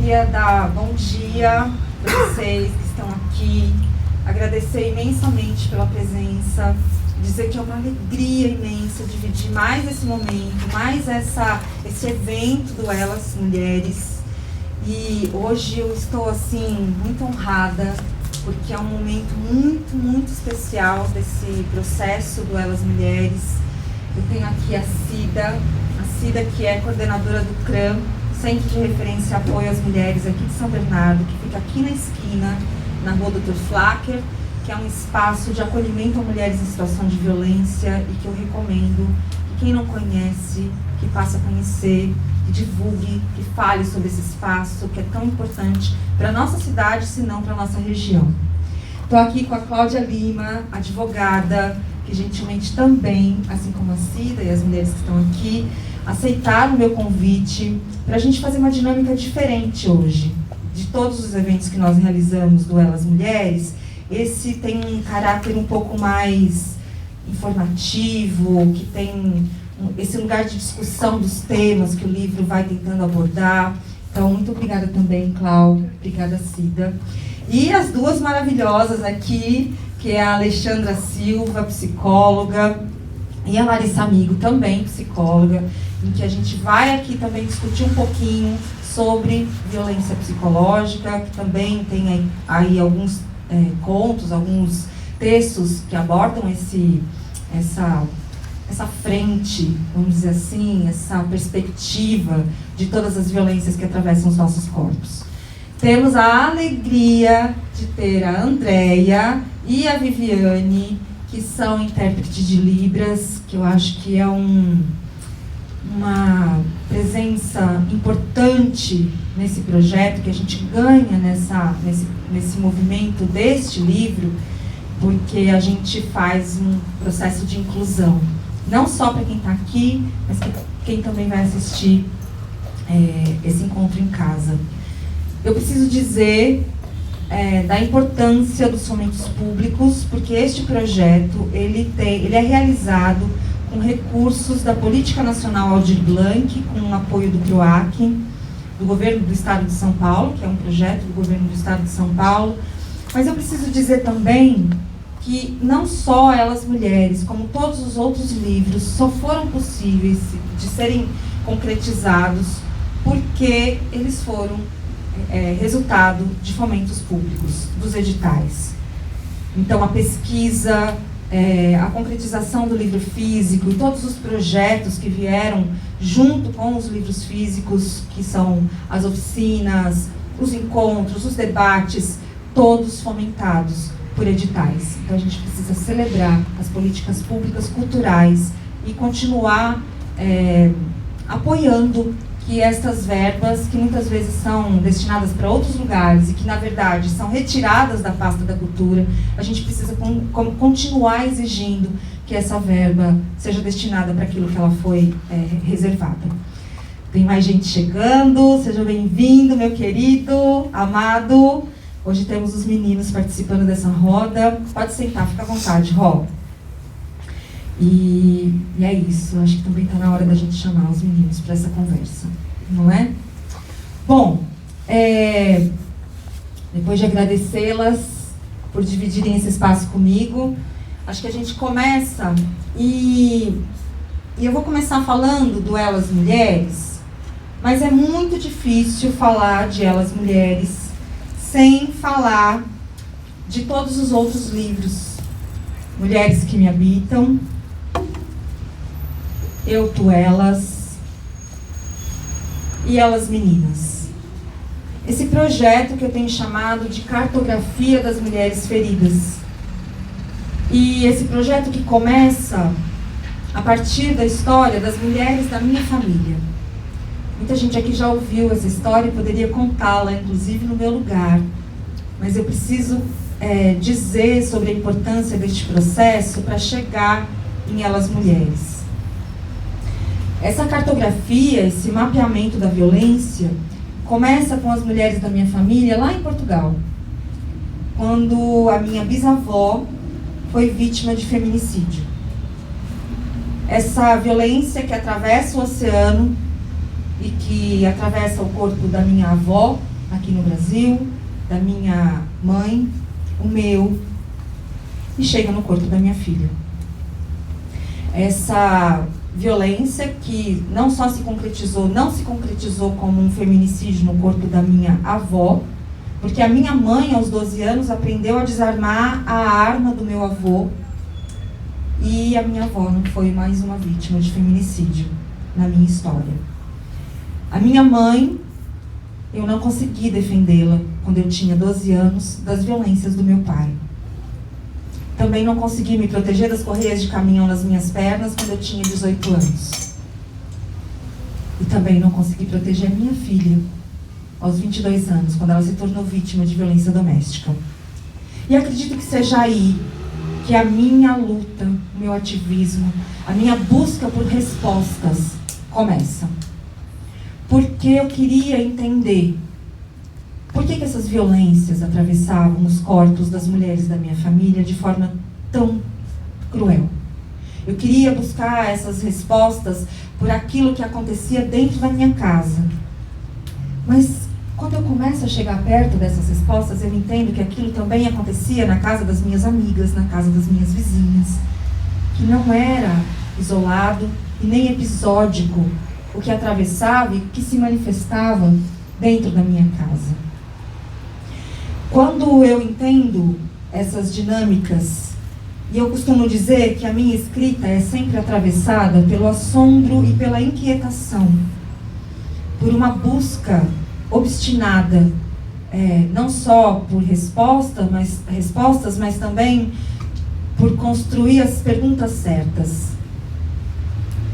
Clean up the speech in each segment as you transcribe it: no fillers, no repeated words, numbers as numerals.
queria dar bom dia para vocês que estão aqui, agradecer imensamente pela presença, dizer que é uma alegria imensa dividir mais esse momento, mais esse evento do Elas Mulheres. E hoje eu estou assim muito honrada, porque é um momento muito, muito especial desse processo do Elas Mulheres. Eu tenho aqui a Cida que é coordenadora do CRAM, Centro de Referência e Apoio às Mulheres aqui de São Bernardo, que fica aqui na esquina, na Rua Dr. Flacker, que é um espaço de acolhimento a mulheres em situação de violência e que eu recomendo que quem não conhece, que passe a conhecer, que divulgue, que fale sobre esse espaço que é tão importante para a nossa cidade, se não para a nossa região. Estou aqui com a Cláudia Lima, advogada, que gentilmente também, assim como a Cida e as mulheres que estão aqui, aceitaram o meu convite para a gente fazer uma dinâmica diferente hoje. De todos os eventos que nós realizamos do Elas Mulheres, esse tem um caráter um pouco mais informativo, que tem esse lugar de discussão dos temas que o livro vai tentando abordar. Então, muito obrigada também, Cláudia. Obrigada, Cida. E as duas maravilhosas aqui, que é a Alexandra Silva, psicóloga, e a Larissa Amigo, também psicóloga, em que a gente vai aqui também discutir um pouquinho sobre violência psicológica, que também tem aí alguns contos, alguns textos que abordam essa frente, vamos dizer assim, essa perspectiva de todas as violências que atravessam os nossos corpos. Temos a alegria de ter a Andréia e a Viviane, que são intérpretes de Libras, que eu acho que é uma presença importante nesse projeto, que a gente ganha nesse movimento deste livro, porque a gente faz um processo de inclusão, não só para quem está aqui, mas quem também vai assistir esse encontro em casa. Eu preciso dizer da importância dos fomentos públicos, porque este projeto ele é realizado com recursos da Política Nacional Aldir Blanc, com o apoio do PROAC, do Governo do Estado de São Paulo, que é um projeto do Governo do Estado de São Paulo. Mas eu preciso dizer também que não só Elas Mulheres, como todos os outros livros, só foram possíveis de serem concretizados porque eles foram resultado de fomentos públicos, dos editais. Então, a pesquisa, a concretização do livro físico e todos os projetos que vieram junto com os livros físicos, que são as oficinas, os encontros, os debates, todos fomentados por editais. Então, a gente precisa celebrar as políticas públicas culturais e continuar apoiando que estas verbas, que muitas vezes são destinadas para outros lugares e que, na verdade, são retiradas da pasta da cultura, a gente precisa continuar exigindo que essa verba seja destinada para aquilo que ela foi reservada. Tem mais gente chegando, seja bem-vindo, meu querido, amado. Hoje temos os meninos participando dessa roda. Pode sentar, fica à vontade, Ró. E é isso, acho que também está na hora da gente chamar os meninos para essa conversa, não é? Bom, depois de agradecê-las por dividirem esse espaço comigo, acho que a gente começa e eu vou começar falando do Elas Mulheres, mas é muito difícil falar de Elas Mulheres sem falar de todos os outros livros. Mulheres que me habitam, Eu, Tu, Elas e Elas Meninas. Esse projeto que eu tenho chamado de Cartografia das Mulheres Feridas. E esse projeto que começa a partir da história das mulheres da minha família. Muita gente aqui já ouviu essa história e poderia contá-la, inclusive no meu lugar. Mas eu preciso dizer sobre a importância deste processo para chegar em Elas Mulheres. Essa cartografia, esse mapeamento da violência, começa com as mulheres da minha família lá em Portugal, quando a minha bisavó foi vítima de feminicídio. Essa violência que atravessa o oceano e que atravessa o corpo da minha avó aqui no Brasil, da minha mãe, o meu, e chega no corpo da minha filha. Essa violência que não só não se concretizou como um feminicídio no corpo da minha avó, porque a minha mãe, aos 12 anos, aprendeu a desarmar a arma do meu avô, e a minha avó não foi mais uma vítima de feminicídio na minha história. A minha mãe, eu não consegui defendê-la quando eu tinha 12 anos das violências do meu pai. Também não consegui me proteger das correias de caminhão nas minhas pernas quando eu tinha 18 anos. E também não consegui proteger a minha filha aos 22 anos, quando ela se tornou vítima de violência doméstica. E acredito que seja aí que a minha luta, o meu ativismo, a minha busca por respostas começa. Porque eu queria entender por que essas violências atravessavam os corpos das mulheres da minha família de forma tão cruel. Eu queria buscar essas respostas por aquilo que acontecia dentro da minha casa. Mas quando eu começo a chegar perto dessas respostas, eu entendo que aquilo também acontecia na casa das minhas amigas, na casa das minhas vizinhas, que não era isolado e nem episódico o que atravessava e que se manifestava dentro da minha casa. Quando eu entendo essas dinâmicas, e eu costumo dizer que a minha escrita é sempre atravessada pelo assombro e pela inquietação, por uma busca obstinada, não só por respostas, mas também por construir as perguntas certas.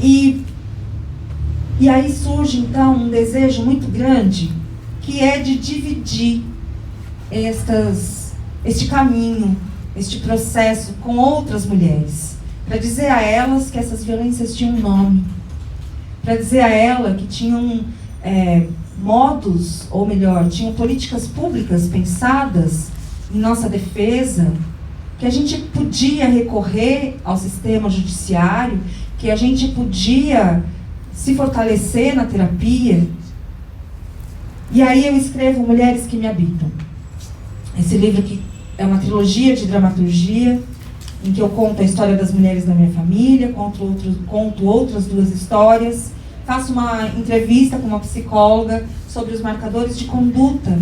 E aí surge então um desejo muito grande, que é de dividir este caminho, este processo com outras mulheres, para dizer a elas que essas violências tinham um nome, para dizer a elas que tinham modos, ou melhor, tinham políticas públicas pensadas em nossa defesa, que a gente podia recorrer ao sistema judiciário, que a gente podia se fortalecer na terapia. E aí eu escrevo Mulheres que Me Habitam. Esse livro que é uma trilogia de dramaturgia, em que eu conto a história das mulheres da minha família, conto outras duas histórias, faço uma entrevista com uma psicóloga sobre os marcadores de conduta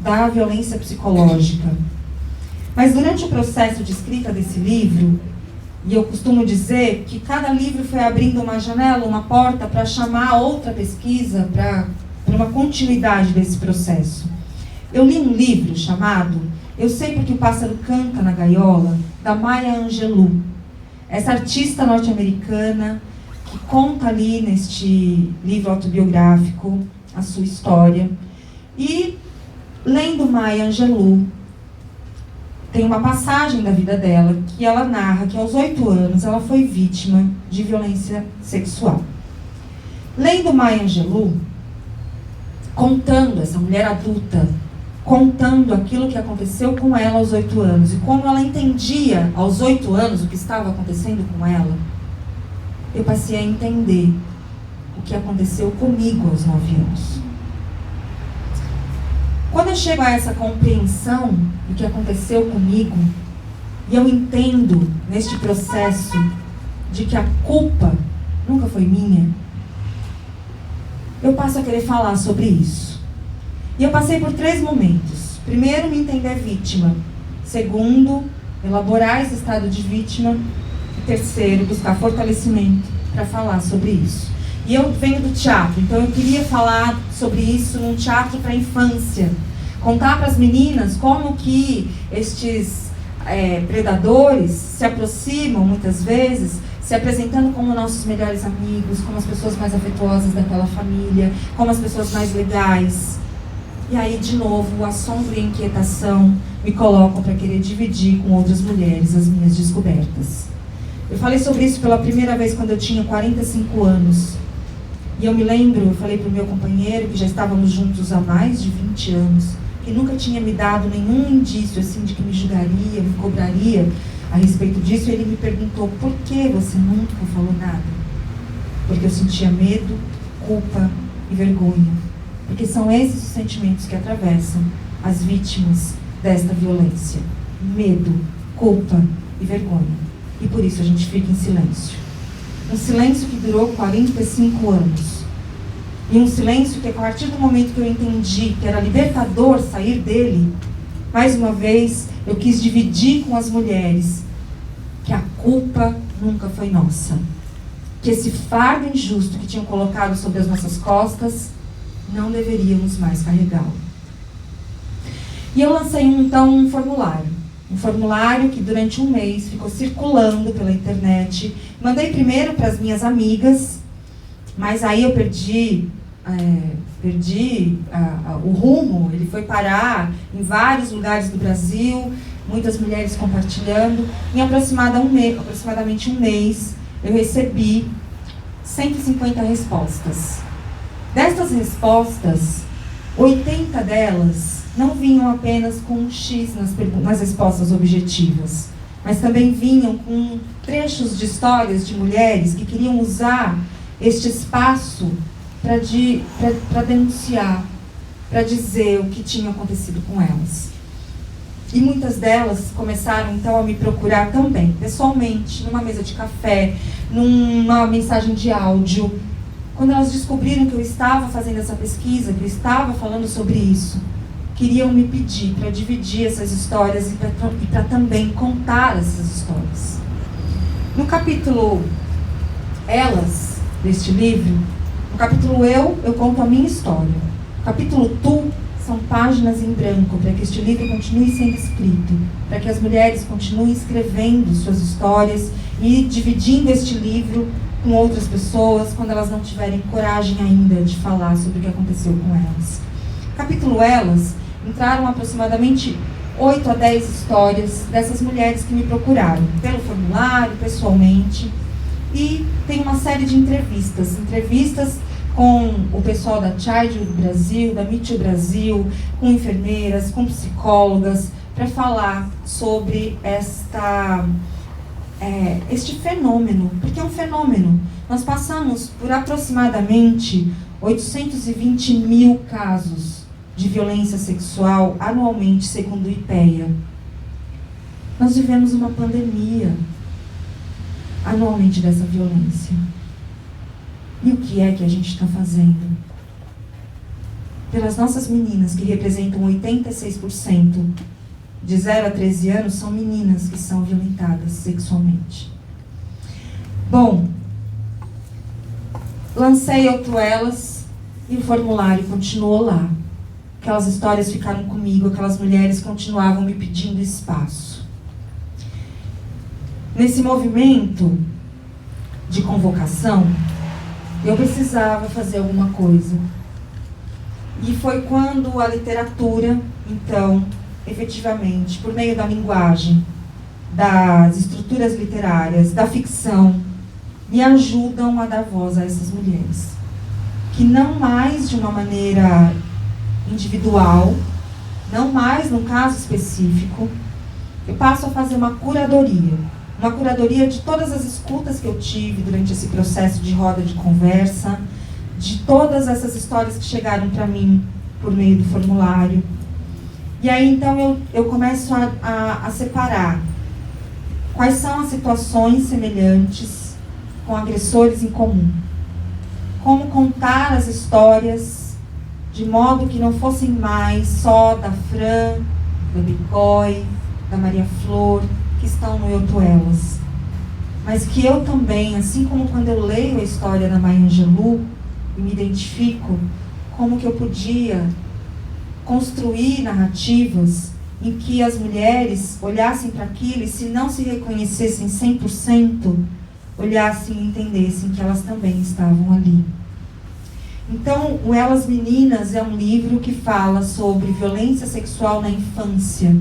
da violência psicológica. Mas durante o processo de escrita desse livro, e eu costumo dizer que cada livro foi abrindo uma janela, uma porta para chamar outra pesquisa, para uma continuidade desse processo. Eu li um livro chamado Eu Sei Porque o Pássaro Canta na Gaiola, da Maya Angelou. Essa artista norte-americana que conta ali neste livro autobiográfico a sua história. E lendo Maya Angelou, tem uma passagem da vida dela que ela narra que aos 8 anos ela foi vítima de violência sexual. Lendo Maya Angelou, contando essa mulher adulta, contando aquilo que aconteceu com ela aos 8 anos e como ela entendia aos 8 anos o que estava acontecendo com ela, eu passei a entender o que aconteceu comigo aos 9 anos. Quando eu chego a essa compreensão do que aconteceu comigo, e eu entendo neste processo de que a culpa nunca foi minha, eu passo a querer falar sobre isso. E eu passei por 3 momentos. Primeiro, me entender vítima. Segundo, elaborar esse estado de vítima. E terceiro, buscar fortalecimento para falar sobre isso. E eu venho do teatro, então eu queria falar sobre isso num teatro para a infância. Contar para as meninas como que estes predadores se aproximam muitas vezes, se apresentando como nossos melhores amigos, como as pessoas mais afetuosas daquela família, como as pessoas mais legais. E aí, de novo, o assombro e a inquietação me colocam para querer dividir com outras mulheres as minhas descobertas. Eu falei sobre isso pela primeira vez quando eu tinha 45 anos. E eu me lembro, eu falei para o meu companheiro, que já estávamos juntos há mais de 20 anos, que nunca tinha me dado nenhum indício assim, de que me julgaria, me cobraria a respeito disso. E ele me perguntou, por que você nunca falou nada? Porque eu sentia medo, culpa e vergonha. porque são esses os sentimentos que atravessam as vítimas desta violência: medo, culpa e vergonha. E por isso a gente fica em silêncio. Um silêncio que durou 45 anos. E um silêncio que, a partir do momento que eu entendi que era libertador sair dele, mais uma vez eu quis dividir com as mulheres que a culpa nunca foi nossa. Que esse fardo injusto que tinham colocado sobre as nossas costas, não deveríamos mais carregá-lo. E eu lancei então um formulário. Um formulário que durante um mês ficou circulando pela internet. Mandei primeiro para as minhas amigas, mas aí eu perdi o rumo. Ele foi parar em vários lugares do Brasil, muitas mulheres compartilhando. Em aproximadamente um mês, eu recebi 150 respostas. Destas respostas, 80 delas não vinham apenas com um X nas respostas objetivas, mas também vinham com trechos de histórias de mulheres que queriam usar este espaço para denunciar, para dizer o que tinha acontecido com elas. E muitas delas começaram então a me procurar também, pessoalmente, numa mesa de café, numa mensagem de áudio. Quando elas descobriram que eu estava fazendo essa pesquisa, que eu estava falando sobre isso, queriam me pedir para dividir essas histórias e para também contar essas histórias. No capítulo Elas, deste livro, no capítulo Eu conto a minha história. No capítulo Tu, são páginas em branco para que este livro continue sendo escrito, para que as mulheres continuem escrevendo suas histórias e dividindo este livro com outras pessoas quando elas não tiverem coragem ainda de falar sobre o que aconteceu com elas. Capítulo Elas, entraram aproximadamente 8 a 10 histórias dessas mulheres que me procuraram, pelo formulário, pessoalmente, e tem uma série de entrevistas com o pessoal da Child Brasil, da Me Too Brasil, com enfermeiras, com psicólogas, para falar sobre este fenômeno, porque é um fenômeno. Nós passamos por aproximadamente 820 mil casos de violência sexual anualmente, segundo o IPEA. Nós vivemos uma pandemia anualmente dessa violência. E o que é que a gente está fazendo? Pelas nossas meninas, que representam 86% de 0 a 13 anos, são meninas que são violentadas sexualmente. Bom, lancei outro Elas e o formulário continuou lá. Aquelas histórias ficaram comigo, aquelas mulheres continuavam me pedindo espaço. Nesse movimento de convocação, eu precisava fazer alguma coisa. E foi quando a literatura, então, efetivamente, por meio da linguagem, das estruturas literárias, da ficção, me ajudam a dar voz a essas mulheres. Que não mais de uma maneira individual, não mais num caso específico, eu passo a fazer uma curadoria de todas as escutas que eu tive durante esse processo de roda de conversa, de todas essas histórias que chegaram para mim por meio do formulário. E aí, então, eu começo a separar quais são as situações semelhantes com agressores em comum. Como contar as histórias de modo que não fossem mais só da Fran, da Bicói, da Maria Flor, que estão no Eu Tô Elas. Mas que eu também, assim como quando eu leio a história da Maya Angelou e me identifico, como que eu podia construir narrativas em que as mulheres olhassem para aquilo e, se não se reconhecessem 100%, olhassem e entendessem que elas também estavam ali. Então, o Elas Meninas é um livro que fala sobre violência sexual na infância.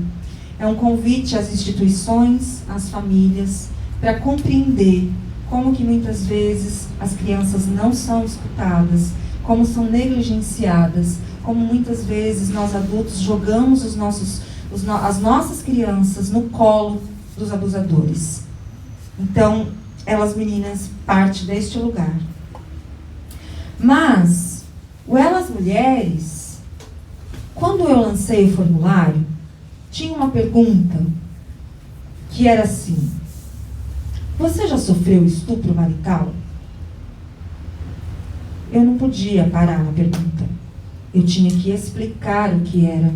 É um convite às instituições, às famílias, para compreender como que muitas vezes as crianças não são escutadas, como são negligenciadas, como muitas vezes nós adultos jogamos as nossas crianças no colo dos abusadores. Então, Elas Meninas parte deste lugar. Mas, O Elas Mulheres, quando eu lancei o formulário, tinha uma pergunta que era assim: você já sofreu estupro marital? Eu não podia parar na pergunta. Eu tinha que explicar o que era.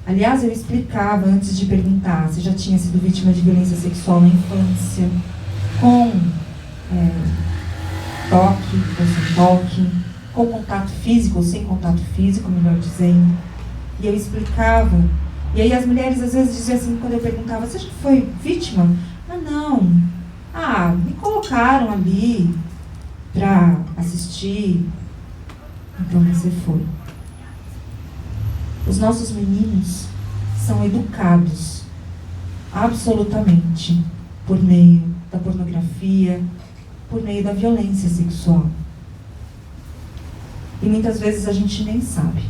Aliás, eu explicava antes de perguntar se já tinha sido vítima de violência sexual na infância, com toque ou sem toque, com contato físico ou sem contato físico, melhor dizendo. E eu explicava. E aí as mulheres às vezes diziam assim, quando eu perguntava: você já foi vítima? Não. Me colocaram ali para assistir. Então você foi. Os nossos meninos são educados absolutamente por meio da pornografia, por meio da violência sexual. E muitas vezes a gente nem sabe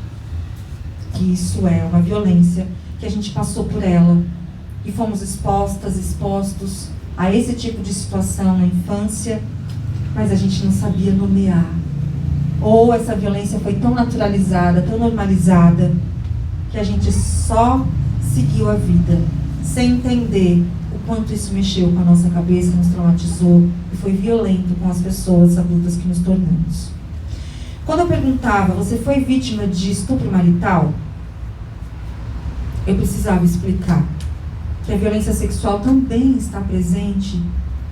que isso é uma violência, que a gente passou por ela e fomos expostos a esse tipo de situação na infância, mas a gente não sabia nomear. Ou essa violência foi tão naturalizada, tão normalizada, que a gente só seguiu a vida, sem entender o quanto isso mexeu com a nossa cabeça, nos traumatizou e foi violento com as pessoas adultas que nos tornamos. Quando eu perguntava: você foi vítima de estupro marital? Eu precisava explicar que a violência sexual também está presente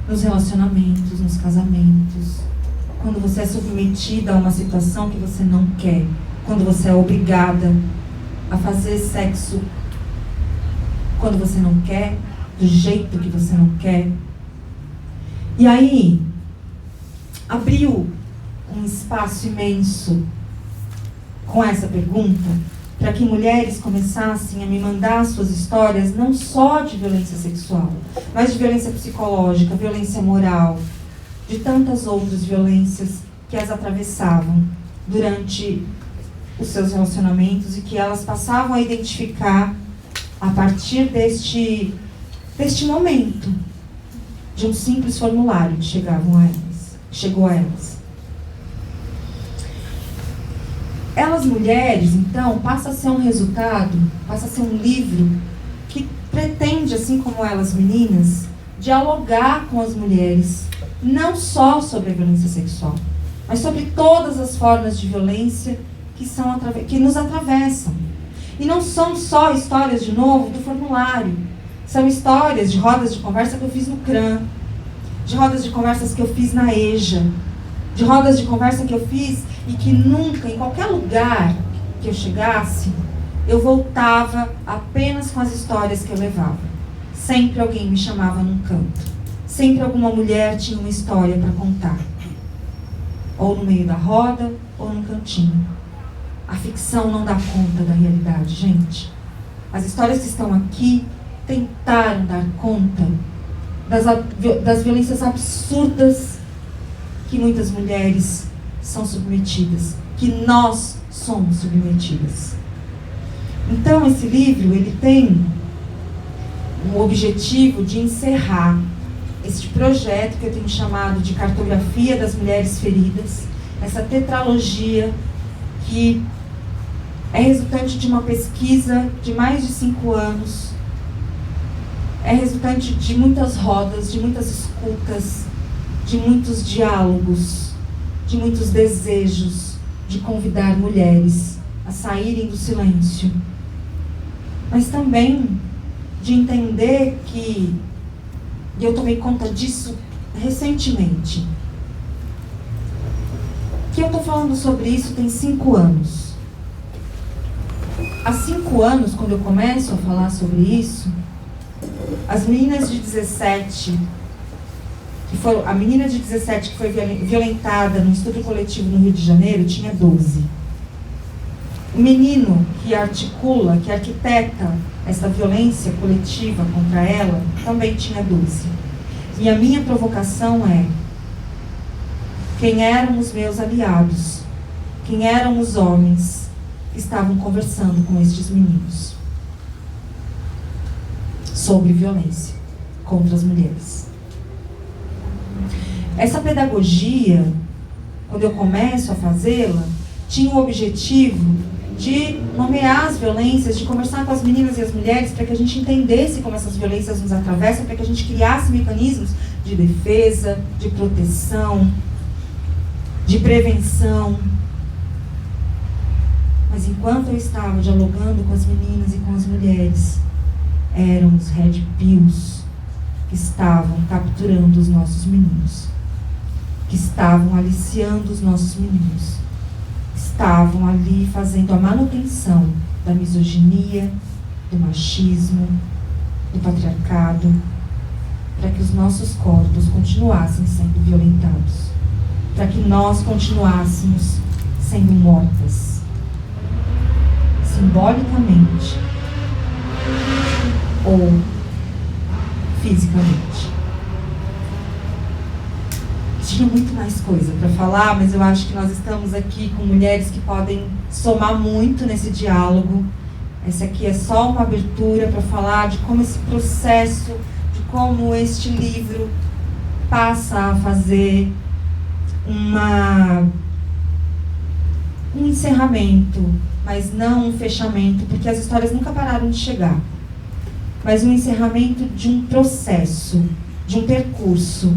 nos relacionamentos, nos casamentos, quando você é submetida a uma situação que você não quer, quando você é obrigada a fazer sexo quando você não quer, do jeito que você não quer. E aí, abriu um espaço imenso com essa pergunta, para que mulheres começassem a me mandar suas histórias, não só de violência sexual, mas de violência psicológica, violência moral, de tantas outras violências que as atravessavam durante os seus relacionamentos e que elas passavam a identificar a partir deste momento, de um simples formulário que chegou a elas. Elas Mulheres, então, passa a ser um resultado, passa a ser um livro que pretende, assim como Elas Meninas, dialogar com as mulheres, não só sobre a violência sexual, mas sobre todas as formas de violência que nos atravessam. E não são só histórias, de novo, do formulário. São histórias de rodas de conversa que eu fiz no CRAM, de rodas de conversas que eu fiz na EJA, de rodas de conversa que eu fiz e que nunca, em qualquer lugar que eu chegasse, eu voltava apenas com as histórias que eu levava. Sempre alguém me chamava num canto. Sempre alguma mulher tinha uma história para contar. Ou no meio da roda, ou num cantinho. A ficção não dá conta da realidade, gente. As histórias que estão aqui tentaram dar conta das violências absurdas que muitas mulheres são submetidas, que nós somos submetidas. Então, esse livro, ele tem o objetivo de encerrar este projeto que eu tenho chamado de Cartografia das Mulheres Feridas, essa tetralogia que é resultante de uma pesquisa de mais de 5 anos, é resultante de muitas rodas, de muitas escutas, de muitos diálogos, de muitos desejos de convidar mulheres a saírem do silêncio, mas também de entender que, e eu tomei conta disso recentemente, que eu estou falando sobre isso tem 5 anos. Há 5 anos, quando eu começo a falar sobre isso, as meninas de 17, a menina de 17 que foi violentada no estupro coletivo no Rio de Janeiro, tinha 12. O menino que articula, que arquiteta essa violência coletiva contra ela, também tinha 12. E a minha provocação é: quem eram os meus aliados? Quem eram os homens que estavam conversando com estes meninos sobre violência contra as mulheres? Essa pedagogia, quando eu começo a fazê-la, tinha o objetivo de nomear as violências, de conversar com as meninas e as mulheres para que a gente entendesse como essas violências nos atravessam, para que a gente criasse mecanismos de defesa, de proteção, de prevenção. Mas enquanto eu estava dialogando com as meninas e com as mulheres, eram os Red Pills que estavam capturando os nossos meninos, que estavam aliciando os nossos meninos, estavam ali fazendo a manutenção da misoginia, do machismo, do patriarcado, para que os nossos corpos continuassem sendo violentados, para que nós continuássemos sendo mortas, simbolicamente ou fisicamente. Tinha muito mais coisa para falar, mas eu acho que nós estamos aqui com mulheres que podem somar muito nesse diálogo. Essa aqui é só uma abertura para falar de como esse processo, de como este livro passa a fazer um encerramento, mas não um fechamento, porque as histórias nunca pararam de chegar, mas um encerramento de um processo, de um percurso,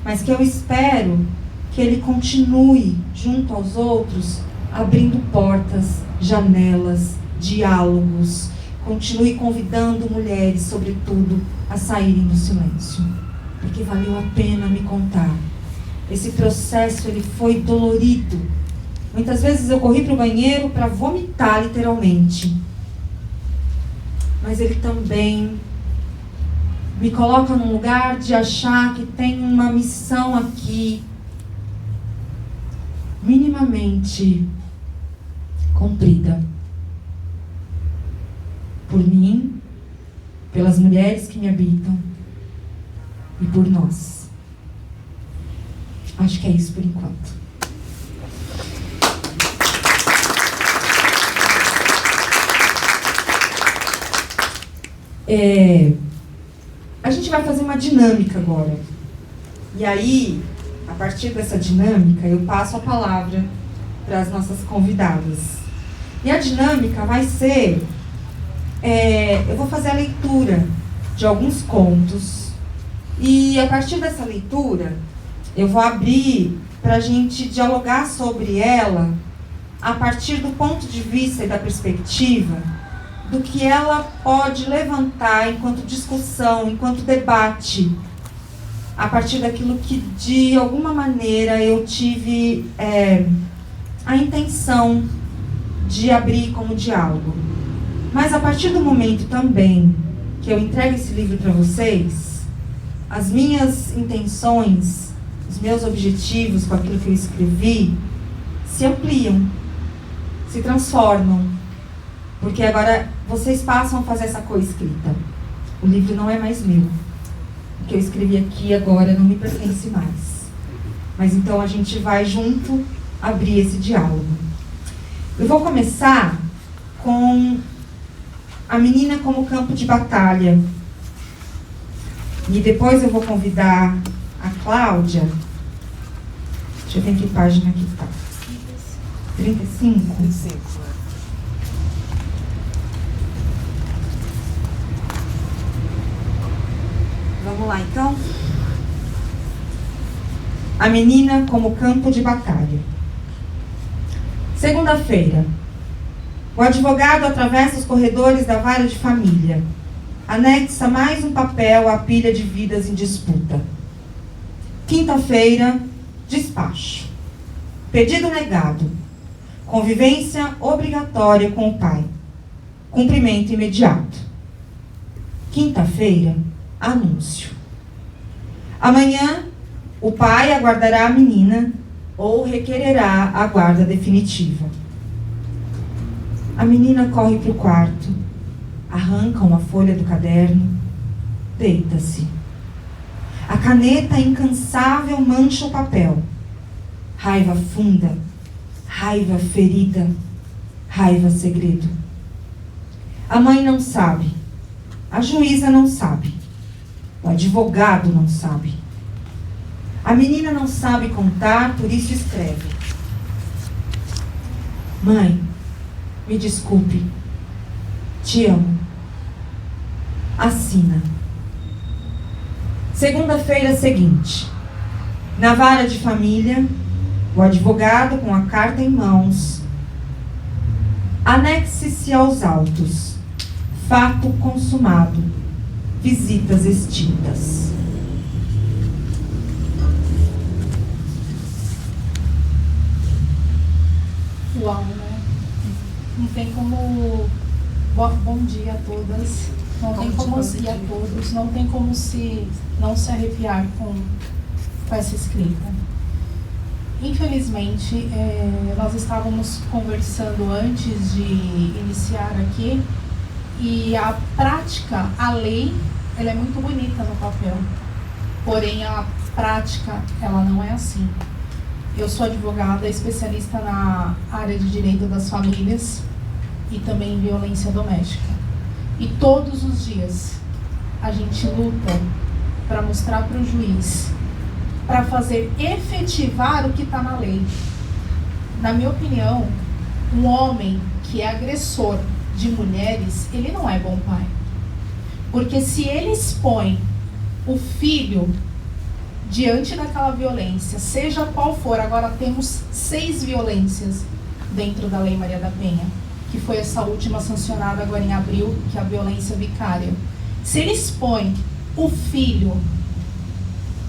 mas que eu espero que ele continue junto aos outros, abrindo portas, janelas, diálogos, continue convidando mulheres, sobretudo, a saírem do silêncio, porque valeu a pena me contar. Esse processo, ele foi dolorido. Muitas vezes eu corri para o banheiro para vomitar, literalmente. Mas ele também me coloca num lugar de achar que tem uma missão aqui, minimamente cumprida. Por mim, pelas mulheres que me habitam e por nós. Acho que é isso por enquanto. A gente vai fazer uma dinâmica agora. E aí, a partir dessa dinâmica, eu passo a palavra para as nossas convidadas. E a dinâmica vai ser... eu vou fazer a leitura de alguns contos. E a partir dessa leitura, eu vou abrir para a gente dialogar sobre ela a partir do ponto de vista e da perspectiva do que ela pode levantar enquanto discussão, enquanto debate, a partir daquilo que, de alguma maneira, eu tive a intenção de abrir como diálogo. Mas a partir do momento também que eu entrego esse livro para vocês, as minhas intenções, os meus objetivos com aquilo que eu escrevi, se ampliam, se transformam. Porque agora vocês passam a fazer essa coescrita. O livro não é mais meu. O que eu escrevi aqui agora não me pertence mais. Mas então a gente vai junto abrir esse diálogo. Eu vou começar com A Menina como Campo de Batalha. E depois eu vou convidar a Cláudia. Deixa eu ver em que página que está. 35? 35. Vamos lá, então. A Menina como Campo de Batalha. Segunda-feira. O advogado atravessa os corredores da vara de família. Anexa mais um papel à pilha de vidas em disputa. Quinta-feira. Despacho. Pedido negado. Convivência obrigatória com o pai. Cumprimento imediato. Quinta-feira. Anúncio. Amanhã, o pai aguardará a menina ou requererá a guarda definitiva. A menina corre para o quarto, arranca uma folha do caderno, deita-se. A caneta incansável mancha o papel. Raiva funda, raiva ferida, raiva segredo. A mãe não sabe, a juíza não sabe. O advogado não sabe. A menina não sabe contar, por isso escreve. Mãe, me desculpe. Te amo. Assina. Segunda-feira seguinte. Na vara de família, o advogado, com a carta em mãos, anexe-se aos autos. Fato consumado. Visitas extintas. Uau, né? Não tem como... Bom dia a todas. Não tem como e a todos. Não tem como não se arrepiar com essa escrita. Infelizmente, nós estávamos conversando antes de iniciar aqui, e a prática, a lei, ela é muito bonita no papel. Porém, a prática, ela não é assim. Eu sou advogada, especialista na área de direito das famílias e também em violência doméstica. E todos os dias a gente luta para mostrar para o juiz, para fazer efetivar o que está na lei. Na minha opinião, um homem que é agressor de mulheres, ele não é bom pai. Porque se ele expõe o filho diante daquela violência, seja qual for, agora temos 6 violências dentro da Lei Maria da Penha, que foi essa última sancionada agora em abril, que é a violência vicária. Se ele expõe o filho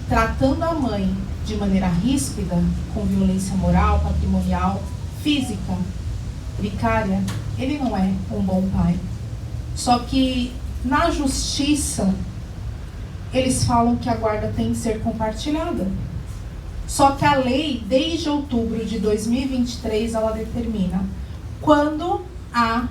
tratando a mãe de maneira ríspida, com violência moral, patrimonial, física, vicária, ele não é um bom pai. Só que na justiça, eles falam que a guarda tem que ser compartilhada. Só que a lei, desde outubro de 2023, ela determina quando há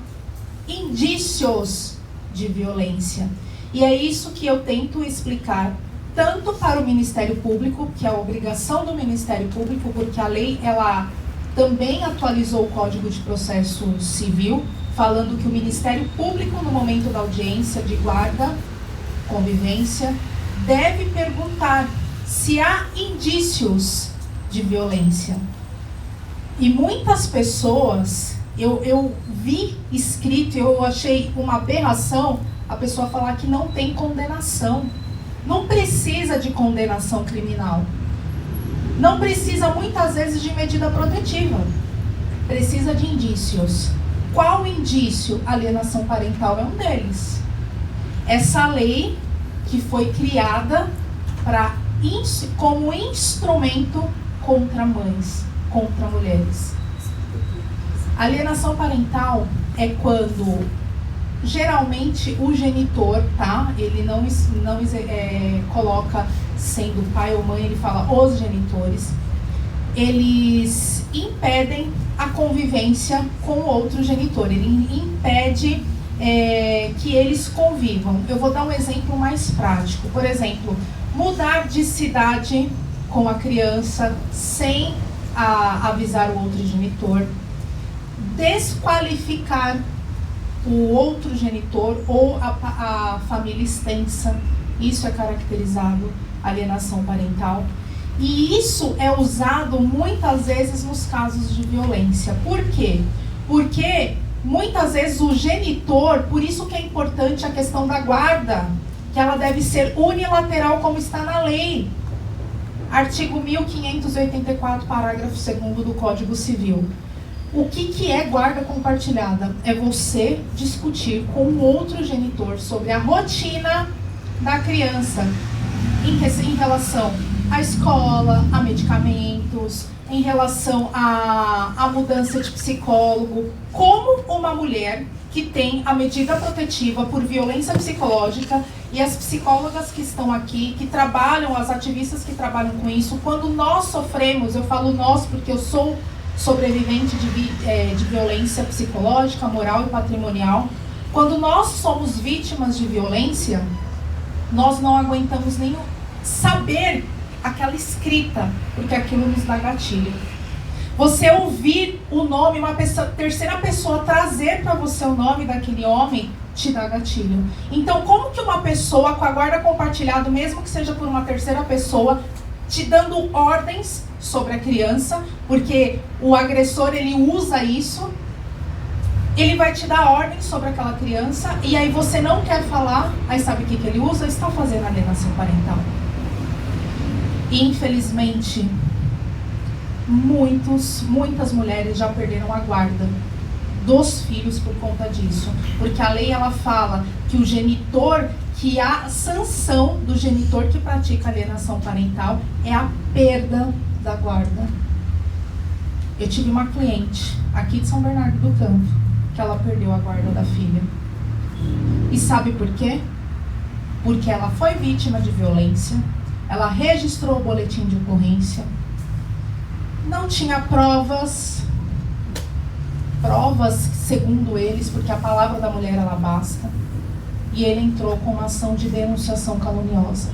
indícios de violência. E é isso que eu tento explicar, tanto para o Ministério Público, que é a obrigação do Ministério Público, porque a lei, ela também atualizou o Código de Processo Civil, falando que o Ministério Público, no momento da audiência de guarda, convivência, deve perguntar se há indícios de violência. E muitas pessoas, eu vi escrito, eu achei uma aberração a pessoa falar que não tem condenação. Não precisa de condenação criminal. Não precisa muitas vezes de medida protetiva. Precisa de indícios. Qual indício? Alienação parental é um deles. Essa lei que foi criada como instrumento contra mães, contra mulheres. Alienação parental é quando geralmente o genitor, tá? Ele não coloca sendo pai ou mãe, ele fala os genitores. Eles impedem a convivência com o outro genitor. Ele impede que eles convivam. Eu vou dar um exemplo mais prático. Por exemplo, mudar de cidade com a criança sem avisar o outro genitor. Desqualificar o outro genitor ou a família extensa. Isso é caracterizado alienação parental. E isso é usado muitas vezes nos casos de violência. Por quê? Porque muitas vezes o genitor, por isso que é importante a questão da guarda, que ela deve ser unilateral como está na lei. Artigo 1584, parágrafo 2º do Código Civil. O que é guarda compartilhada? É você discutir com o outro genitor sobre a rotina da criança em relação à escola, a medicamentos, em relação à mudança de psicólogo. Como uma mulher que tem a medida protetiva por violência psicológica, e as psicólogas que estão aqui, que trabalham, as ativistas que trabalham com isso, quando nós sofremos, eu falo nós porque eu sou sobrevivente de violência psicológica, moral e patrimonial. Quando nós somos vítimas de violência, nós não aguentamos nem saber aquela escrita, porque aquilo nos dá gatilho. Você ouvir o nome, uma pessoa, terceira pessoa trazer para você o nome daquele homem, te dá gatilho. Então, como que uma pessoa com a guarda compartilhada, mesmo que seja por uma terceira pessoa, te dando ordens, sobre a criança, porque o agressor, ele usa isso, ele vai te dar ordem sobre aquela criança, e aí você não quer falar, aí sabe o que ele usa? Está fazendo alienação parental. Infelizmente, muitas mulheres já perderam a guarda dos filhos por conta disso, porque a lei, ela fala que o genitor, que a sanção do genitor que pratica alienação parental é a perda da guarda. Eu tive uma cliente aqui de São Bernardo do Campo, que ela perdeu a guarda da filha. E sabe por quê? Porque ela foi vítima de violência, ela registrou o boletim de ocorrência, não tinha provas segundo eles, porque a palavra da mulher, ela basta, e ele entrou com uma ação de denunciação caluniosa.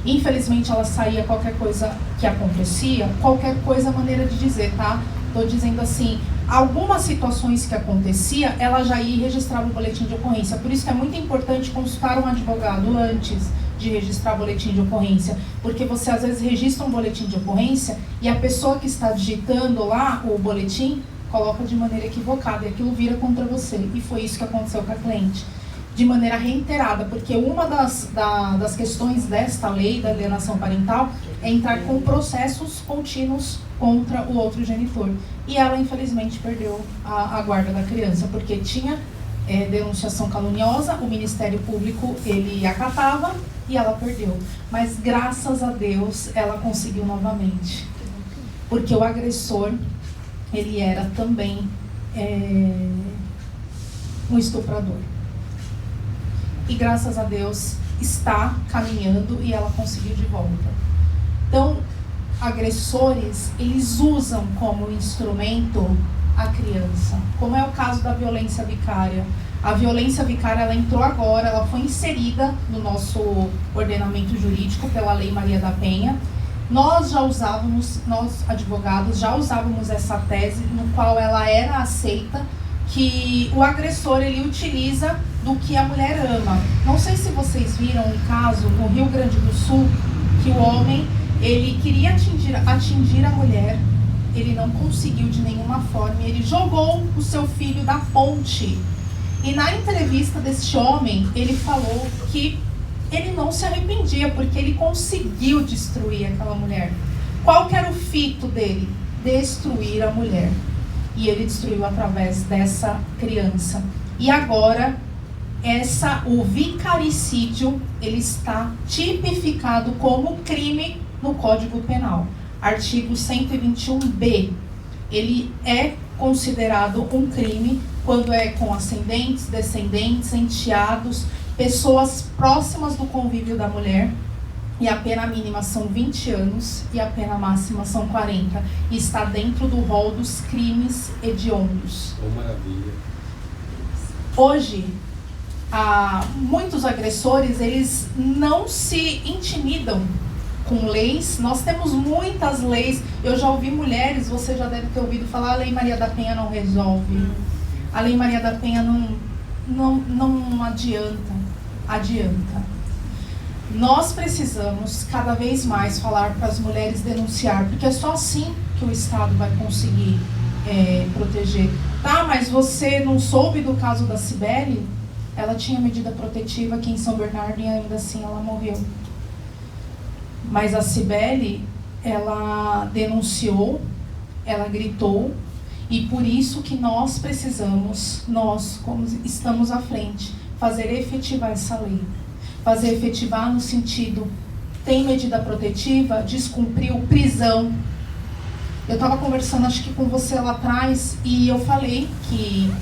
Infelizmente, ela saía, qualquer coisa que acontecia, qualquer coisa, maneira de dizer, tá? Tô dizendo assim, algumas situações que acontecia, ela já ia e registrava o boletim de ocorrência. Por isso que é muito importante consultar um advogado antes de registrar o boletim de ocorrência, porque você às vezes registra um boletim de ocorrência e a pessoa que está digitando lá o boletim coloca de maneira equivocada e aquilo vira contra você. E foi isso que aconteceu com a cliente, de maneira reiterada, porque uma das questões desta lei da alienação parental é entrar com processos contínuos contra o outro genitor. E ela, infelizmente, perdeu a guarda da criança, porque tinha denunciação caluniosa, o Ministério Público, ele acatava e ela perdeu. Mas, graças a Deus, ela conseguiu novamente. Porque o agressor, ele era também um estuprador. E, graças a Deus, está caminhando e ela conseguiu de volta. Então, agressores, eles usam como instrumento a criança, como é o caso da violência vicária. A violência vicária, ela entrou agora, ela foi inserida no nosso ordenamento jurídico pela Lei Maria da Penha. Nós advogados, já usávamos essa tese, no qual ela era aceita, que o agressor, ele utiliza do que a mulher ama. Não sei se vocês viram um caso no Rio Grande do Sul, que o homem, ele queria atingir a mulher, ele não conseguiu de nenhuma forma, ele jogou o seu filho da ponte. E na entrevista desse homem, ele falou que ele não se arrependia, porque ele conseguiu destruir aquela mulher. Qual que era o fito dele? Destruir a mulher. E ele destruiu através dessa criança. E agora, o vicaricídio, ele está tipificado como crime no Código Penal. Artigo 121b. Ele é considerado um crime quando é com ascendentes, descendentes, enteados, pessoas próximas do convívio da mulher, e a pena mínima são 20 anos e a pena máxima são 40. E está dentro do rol dos crimes hediondos. Oh, maravilha. Hoje, muitos agressores, eles não se intimidam com leis. Nós temos muitas leis. Eu já ouvi mulheres, você já deve ter ouvido falar, a Lei Maria da Penha não resolve. A Lei Maria da Penha não adianta. Nós precisamos cada vez mais falar para as mulheres denunciar, porque é só assim que o Estado vai conseguir proteger. Tá, mas você não soube do caso da Cibele? Ela tinha medida protetiva aqui em São Bernardo e ainda assim ela morreu. Mas a Cibele, ela denunciou, ela gritou, e por isso que nós precisamos, nós, como estamos à frente, fazer efetivar essa lei. Fazer efetivar no sentido, tem medida protetiva, descumpriu, prisão. Eu estava conversando, acho que com você lá atrás, e eu falei que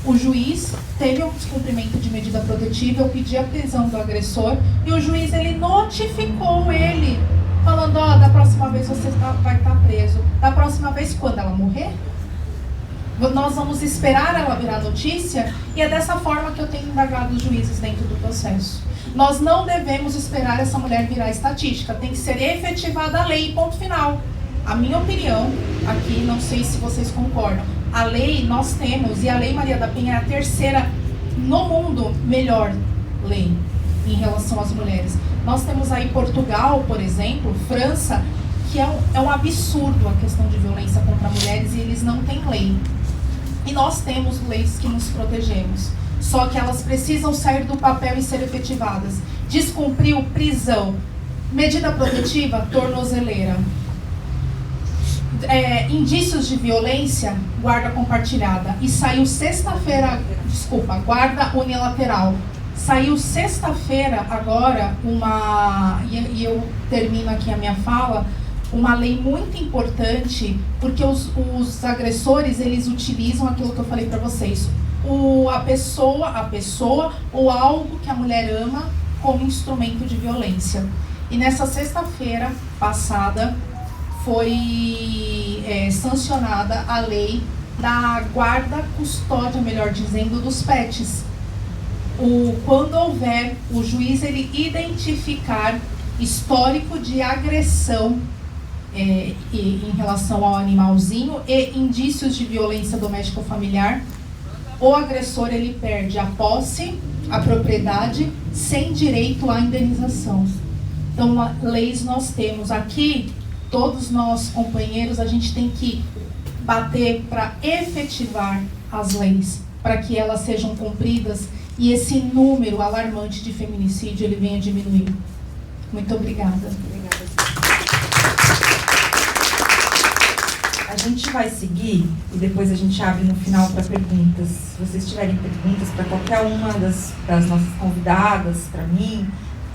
o juiz teve um descumprimento de medida protetiva, eu pedi a prisão do agressor, e o juiz, ele notificou ele, falando, da próxima vez você vai estar preso. Da próxima vez, quando ela morrer? Nós vamos esperar ela virar notícia, e é dessa forma que eu tenho indagado os juízes dentro do processo. Nós não devemos esperar essa mulher virar estatística, tem que ser efetivada a lei, ponto final. A minha opinião, aqui, não sei se vocês concordam, a lei nós temos, e a Lei Maria da Penha é a terceira no mundo melhor lei em relação às mulheres. Nós temos aí Portugal, por exemplo, França, que é um absurdo a questão de violência contra mulheres e eles não têm lei. E nós temos leis que nos protegemos. Só que elas precisam sair do papel e ser efetivadas. Descumpriu, prisão. Medida protetiva, tornozeleira. Indícios de violência, guarda compartilhada. E saiu sexta-feira, guarda unilateral. Saiu sexta-feira agora e eu termino aqui a minha fala, uma lei muito importante, porque os agressores, eles utilizam aquilo que eu falei para vocês, a pessoa ou algo que a mulher ama como instrumento de violência. E nessa sexta-feira passada foi sancionada a lei da guarda, custódia, melhor dizendo, dos pets. Quando houver o juiz ele identificar histórico de agressão em relação ao animalzinho e indícios de violência doméstica ou familiar, o agressor ele perde a posse, a propriedade, sem direito à indenização. Então, leis nós temos aqui, todos nós companheiros, a gente tem que bater para efetivar as leis, para que elas sejam cumpridas e esse número alarmante de feminicídio ele venha diminuir. Muito obrigada. A gente vai seguir e depois a gente abre no final para perguntas. Se vocês tiverem perguntas para qualquer uma das nossas convidadas, para mim,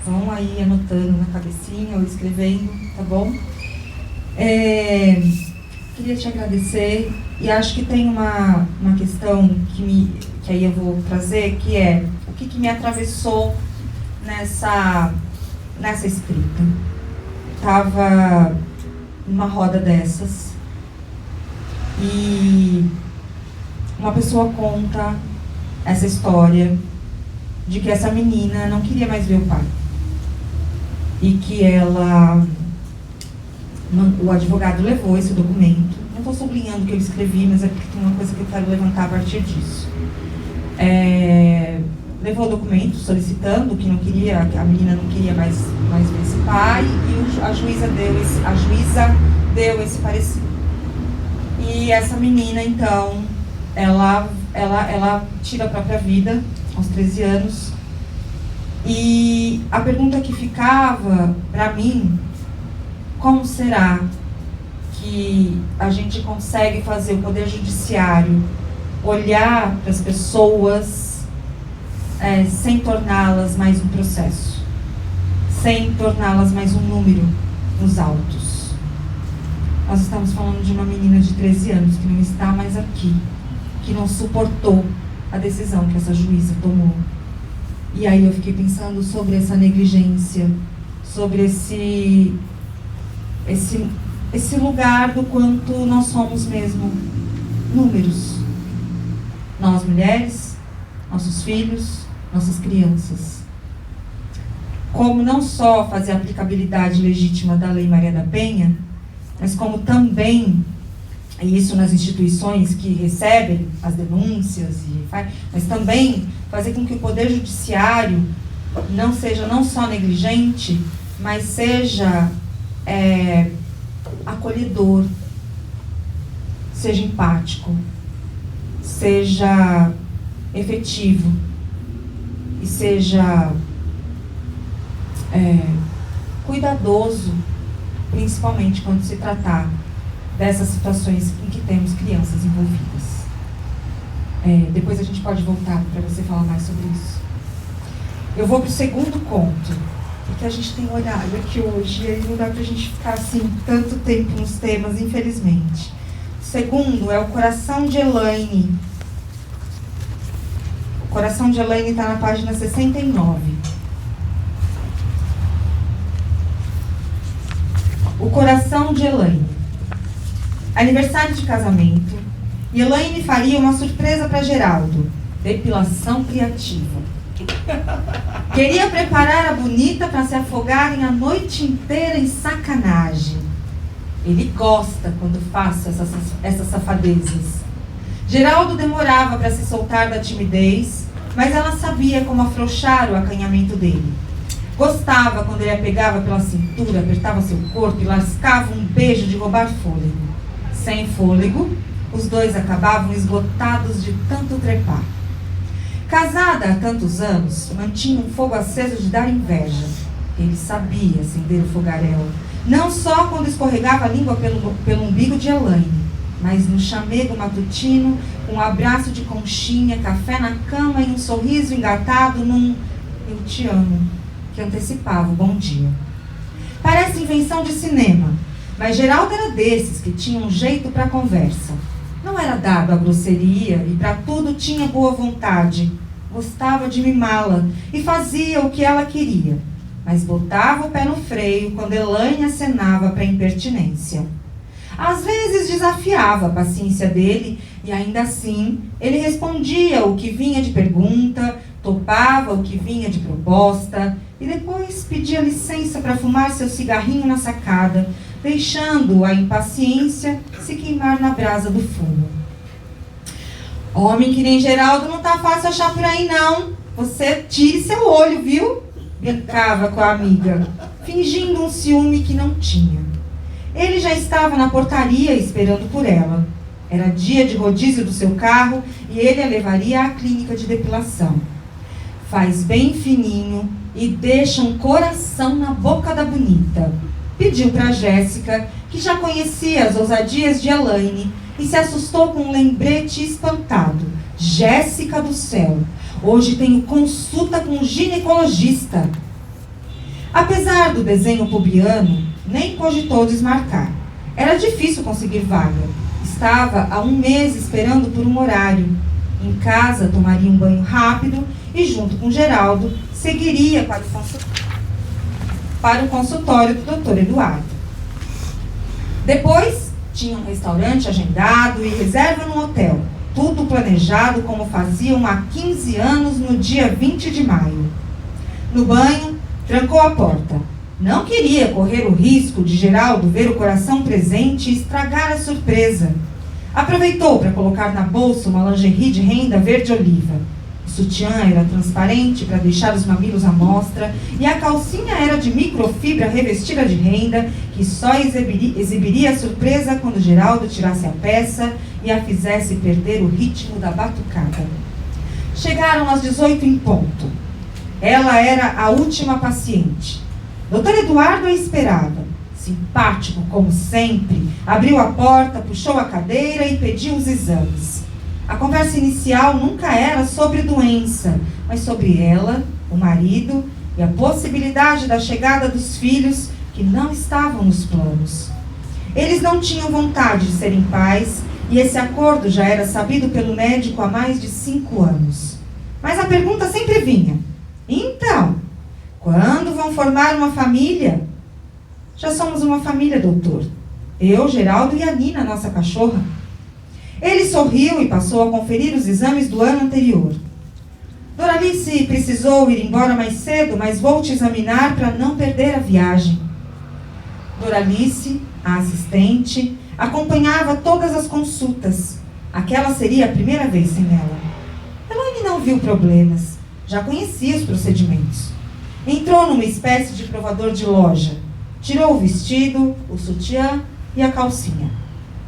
vão aí anotando na cabecinha ou escrevendo, tá bom? Queria te agradecer e acho que tem uma questão que aí eu vou trazer, que é o que me atravessou nessa escrita. Estava numa roda dessas e uma pessoa conta essa história de que essa menina não queria mais ver o pai e que o advogado levou esse documento. Não estou sublinhando o que eu escrevi, mas é porque tem uma coisa que eu quero levantar a partir disso. Levou o documento solicitando que a menina não queria mais ver esse pai e a juíza deu esse parecer. E essa menina, então, ela tira a própria vida aos 13 anos. E a pergunta que ficava para mim, como será que a gente consegue fazer o Poder Judiciário olhar para as pessoas sem torná-las mais um processo, sem torná-las mais um número nos autos? Nós estamos falando de uma menina de 13 anos que não está mais aqui, que não suportou a decisão que essa juíza tomou. E aí eu fiquei pensando sobre essa negligência, sobre esse lugar do quanto nós somos mesmo números. Nós mulheres, nossos filhos, nossas crianças. Como não só fazer a aplicabilidade legítima da Lei Maria da Penha, mas como também, e isso nas instituições que recebem as denúncias, mas também fazer com que o Poder Judiciário não seja não só negligente, mas seja acolhedor, seja empático, seja efetivo e seja cuidadoso, principalmente quando se tratar dessas situações em que temos crianças envolvidas. Depois a gente pode voltar para você falar mais sobre isso. Eu vou para o segundo conto, porque a gente tem horário aqui hoje e aí não dá para a gente ficar assim tanto tempo nos temas, infelizmente. O segundo é O Coração de Elaine. O Coração de Elaine está na página 69. O Coração de Elaine. Aniversário de casamento. E Elaine faria uma surpresa para Geraldo. Depilação criativa. Queria preparar a bonita para se afogarem a noite inteira em sacanagem. Ele gosta quando faço essas safadezas. Geraldo demorava para se soltar da timidez, mas ela sabia como afrouxar o acanhamento dele. Gostava quando ele a pegava pela cintura, apertava seu corpo e lascava um beijo de roubar fôlego. Sem fôlego, os dois acabavam esgotados de tanto trepar. Casada há tantos anos, mantinha um fogo aceso de dar inveja. Ele sabia acender o fogaréu, não só quando escorregava a língua pelo umbigo de Elaine, mas no chamego matutino, com um abraço de conchinha, café na cama e um sorriso engatado num "eu te amo", que antecipava o bom dia. Parece invenção de cinema, mas Geraldo era desses que tinha um jeito para conversa. Não era dado à grosseria e para tudo tinha boa vontade. Gostava de mimá-la e fazia o que ela queria, mas botava o pé no freio quando Elaine acenava para impertinência. Às vezes desafiava a paciência dele e ainda assim ele respondia o que vinha de pergunta, topava o que vinha de proposta e depois pedia licença para fumar seu cigarrinho na sacada, deixando a impaciência se queimar na brasa do fumo. Homem que nem Geraldo não tá fácil achar por aí não. Você tire seu olho, viu? Brincava com a amiga, fingindo um ciúme que não tinha. Ele já estava na portaria esperando por ela. Era dia de rodízio do seu carro e ele a levaria à clínica de depilação. Faz bem fininho e deixa um coração na boca da bonita. Pediu para Jéssica, que já conhecia as ousadias de Elaine, e se assustou com um lembrete espantado. Jéssica do céu, hoje tenho consulta com um ginecologista. Apesar do desenho pubiano, nem cogitou desmarcar. Era difícil conseguir vaga. Estava há um mês esperando por um horário. Em casa, tomaria um banho rápido e, junto com Geraldo, seguiria para o consultório do Dr. Eduardo. Depois, tinha um restaurante agendado e reserva num hotel. Tudo planejado como faziam há 15 anos no dia 20 de maio. No banho, trancou a porta. Não queria correr o risco de Geraldo ver o coração presente e estragar a surpresa. Aproveitou para colocar na bolsa uma lingerie de renda verde-oliva. O sutiã era transparente para deixar os mamilos à mostra e a calcinha era de microfibra revestida de renda que só exibiria a surpresa quando Geraldo tirasse a peça e a fizesse perder o ritmo da batucada. Chegaram às 18 em ponto. Ela era a última paciente. Dr. Eduardo a esperava. Simpático, como sempre, abriu a porta, puxou a cadeira e pediu os exames. A conversa inicial nunca era sobre doença, mas sobre ela, o marido e a possibilidade da chegada dos filhos que não estavam nos planos. Eles não tinham vontade de serem pais e esse acordo já era sabido pelo médico há mais de 5 anos. Mas a pergunta sempre vinha: então, quando vão formar uma família? Já somos uma família, doutor. Eu, Geraldo e a Nina, nossa cachorra. Ele sorriu e passou a conferir os exames do ano anterior. Doralice precisou ir embora mais cedo, mas vou te examinar para não perder a viagem. Doralice, a assistente, acompanhava todas as consultas. Aquela seria a primeira vez sem ela. Elaine não viu problemas. Já conhecia os procedimentos. Entrou numa espécie de provador de loja. Tirou o vestido, o sutiã e a calcinha.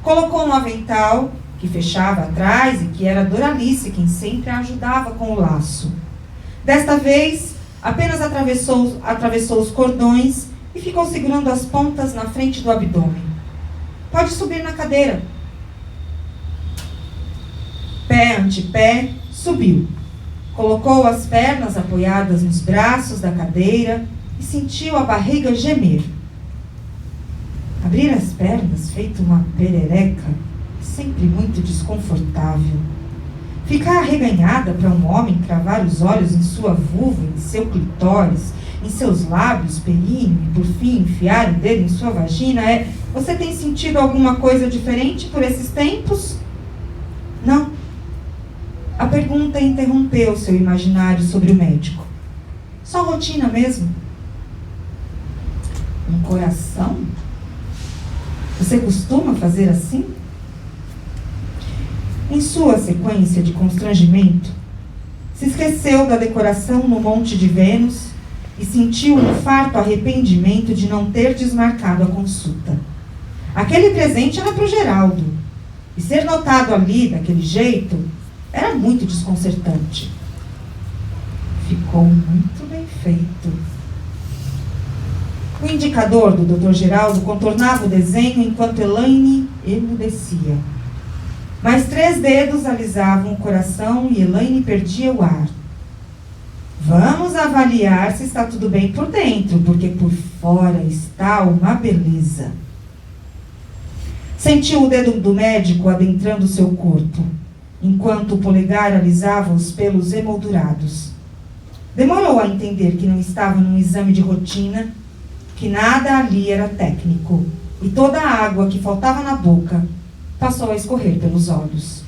Colocou um avental que fechava atrás e que era Doralice quem sempre a ajudava com o laço. Desta vez, apenas atravessou os cordões e ficou segurando as pontas na frente do abdômen. Pode subir na cadeira. Pé ante pé, subiu. Colocou as pernas apoiadas nos braços da cadeira e sentiu a barriga gemer. Abrir as pernas, feito uma perereca, é sempre muito desconfortável. Ficar arreganhada para um homem cravar os olhos em sua vulva, em seu clitóris, em seus lábios, períneo e, por fim, enfiar o dedo em sua vagina é... Você tem sentido alguma coisa diferente por esses tempos? Não. A pergunta interrompeu seu imaginário sobre o médico. Só rotina mesmo. Um coração? Você costuma fazer assim? Em sua sequência de constrangimento, se esqueceu da decoração no Monte de Vênus e sentiu um farto arrependimento de não ter desmarcado a consulta. Aquele presente era para o Geraldo, e ser notado ali daquele jeito era muito desconcertante. Ficou muito bem feito. O indicador do Dr. Geraldo contornava o desenho enquanto Elaine emudecia. Mais 3 dedos alisavam o coração e Elaine perdia o ar. Vamos avaliar se está tudo bem por dentro, porque por fora está uma beleza. Sentiu o dedo do médico adentrando seu corpo, enquanto o polegar alisava os pelos emoldurados. Demorou a entender que não estava num exame de rotina, que nada ali era técnico, e toda a água que faltava na boca passou a escorrer pelos olhos.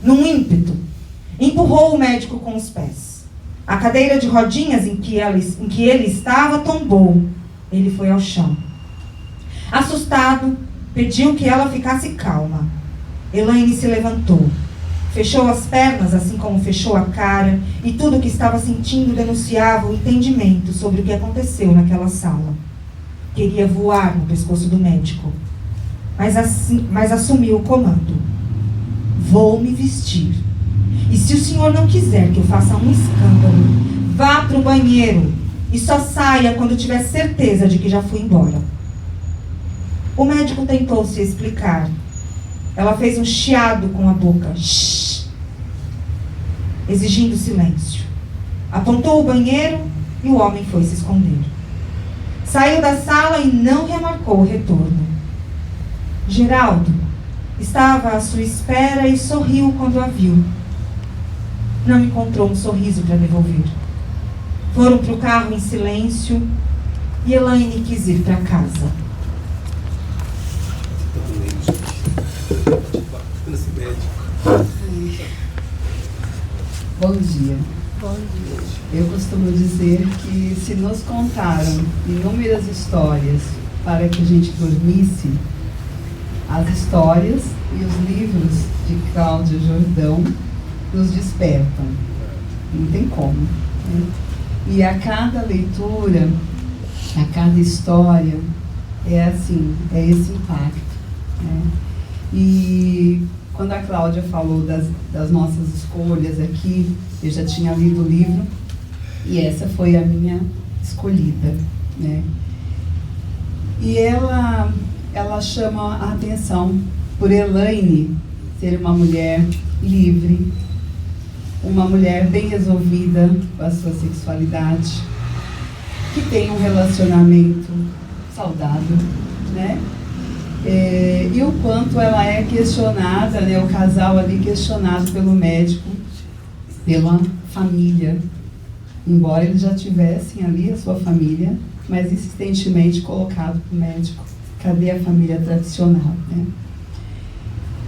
Num ímpeto, empurrou o médico com os pés. A cadeira de rodinhas em que ele estava tombou. Ele foi ao chão. Assustado, pediu que ela ficasse calma. Elaine se levantou. Fechou as pernas, assim como fechou a cara, e tudo o que estava sentindo denunciava o entendimento sobre o que aconteceu naquela sala. Queria voar no pescoço do médico, mas assumiu o comando. Vou me vestir. E se o senhor não quiser que eu faça um escândalo, vá para o banheiro e só saia quando tiver certeza de que já fui embora. O médico tentou se explicar. Ela fez um chiado com a boca. Shhh, exigindo silêncio. Apontou o banheiro e o homem foi se esconder. Saiu da sala e não remarcou o retorno. Geraldo estava à sua espera e sorriu quando a viu. Não encontrou um sorriso para devolver. Foram para o carro em silêncio e Elaine quis ir para casa. Bom dia. Bom dia. Eu costumo dizer que se nos contaram inúmeras histórias para que a gente dormisse, as histórias e os livros de Cláudia Jordão nos despertam. Não tem como, né? E a cada leitura, a cada história, é assim, é esse impacto, né? E quando a Cláudia falou das nossas escolhas aqui, eu já tinha lido o livro e essa foi a minha escolhida, né? E ela chama a atenção por Elaine ser uma mulher livre, uma mulher bem resolvida com a sua sexualidade, que tem um relacionamento saudável, né? E o quanto ela é questionada, né, o casal ali questionado pelo médico, pela família, embora eles já tivessem ali a sua família, mas insistentemente colocado para o médico, cadê a família tradicional, né?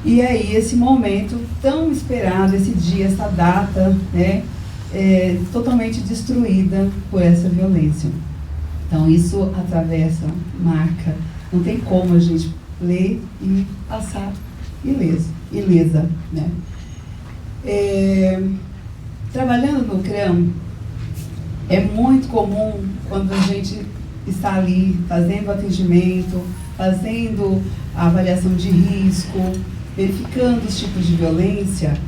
E aí esse momento tão esperado, esse dia, essa data, né, totalmente destruída por essa violência. Então isso atravessa, marca, não tem como a gente ler e passar ilesa, né? Trabalhando no CRAM, é muito comum quando a gente está ali fazendo atendimento, fazendo a avaliação de risco, verificando os tipos de violência,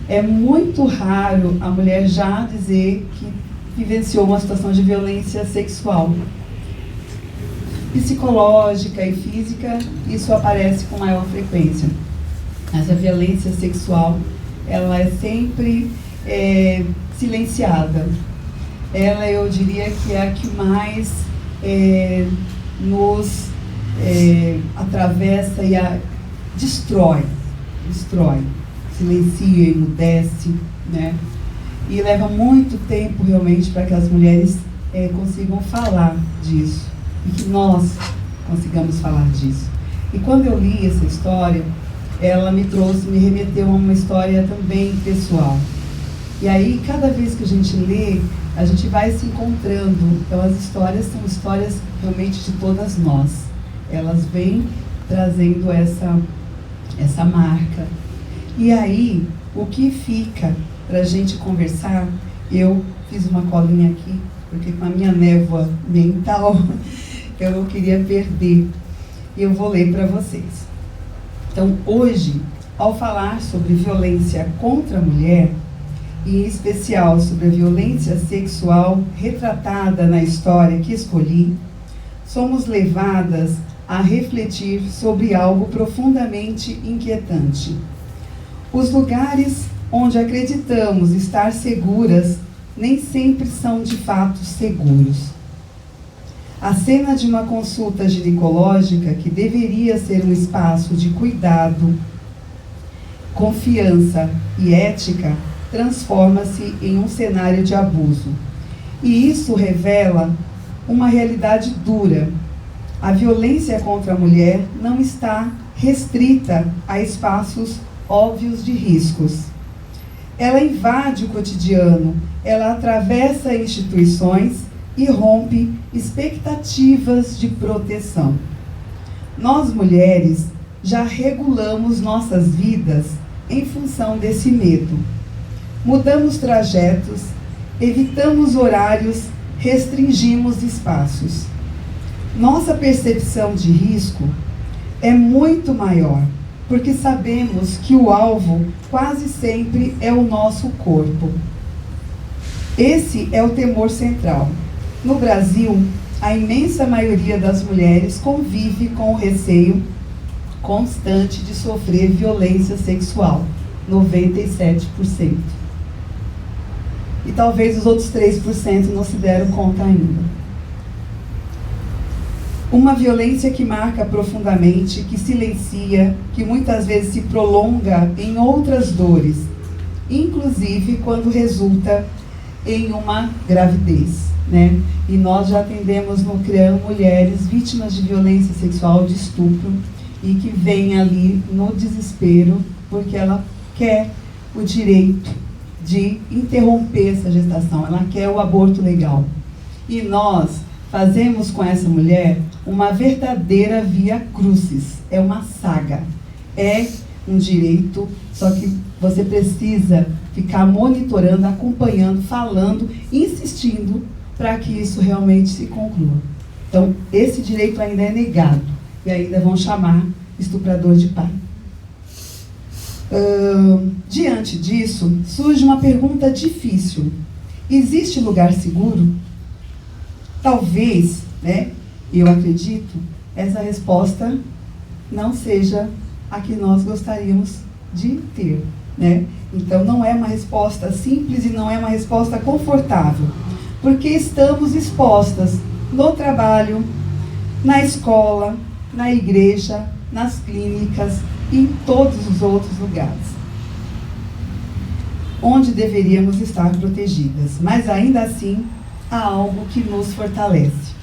é muito raro a mulher já dizer que vivenciou uma situação de violência sexual. Psicológica e física, isso aparece com maior frequência. Mas a violência sexual, ela é sempre silenciada. Ela, eu diria que é a que mais nos atravessa e destrói, silencia, emudece, né? E leva muito tempo realmente para que as mulheres consigam falar disso. E que nós consigamos falar disso. E quando eu li essa história, ela me remeteu a uma história também pessoal. E aí, cada vez que a gente lê, a gente vai se encontrando. Então, as histórias são histórias realmente de todas nós. Elas vêm trazendo essa marca. E aí, o que fica para a gente conversar, eu fiz uma colinha aqui porque com a minha névoa mental eu não queria perder. E eu vou ler para vocês. Então, hoje, ao falar sobre violência contra a mulher, e em especial sobre a violência sexual retratada na história que escolhi, somos levadas a refletir sobre algo profundamente inquietante. Os lugares onde acreditamos estar seguras nem sempre são de fato seguros. A cena de uma consulta ginecológica, que deveria ser um espaço de cuidado, confiança e ética, transforma-se em um cenário de abuso. E isso revela uma realidade dura. A violência contra a mulher não está restrita a espaços óbvios de riscos. Ela invade o cotidiano, ela atravessa instituições e rompe expectativas de proteção. Nós, mulheres, já regulamos nossas vidas em função desse medo. Mudamos trajetos, evitamos horários, restringimos espaços. Nossa percepção de risco é muito maior, porque sabemos que o alvo quase sempre é o nosso corpo. Esse é o temor central. No Brasil, a imensa maioria das mulheres convive com o receio constante de sofrer violência sexual, 97%. E talvez os outros 3% não se deram conta ainda. Uma violência que marca profundamente, que silencia, que muitas vezes se prolonga em outras dores, inclusive quando resulta em uma gravidez, né? E nós já atendemos no CREAM mulheres vítimas de violência sexual, de estupro, e que vêm ali no desespero porque ela quer o direito de interromper essa gestação, ela quer o aborto legal. E nós fazemos com essa mulher uma verdadeira via crucis, é uma saga, é um direito, só que você precisa ficar monitorando, acompanhando, falando, insistindo para que isso realmente se conclua. Então, esse direito ainda é negado e ainda vão chamar estuprador de pai. Diante disso, surge uma pergunta difícil. Existe lugar seguro? Talvez, né, eu acredito, essa resposta não seja a que nós gostaríamos de ter, né? Então, não é uma resposta simples e não é uma resposta confortável, porque estamos expostas no trabalho, na escola, na igreja, nas clínicas e em todos os outros lugares onde deveríamos estar protegidas. Mas ainda assim, há algo que nos fortalece.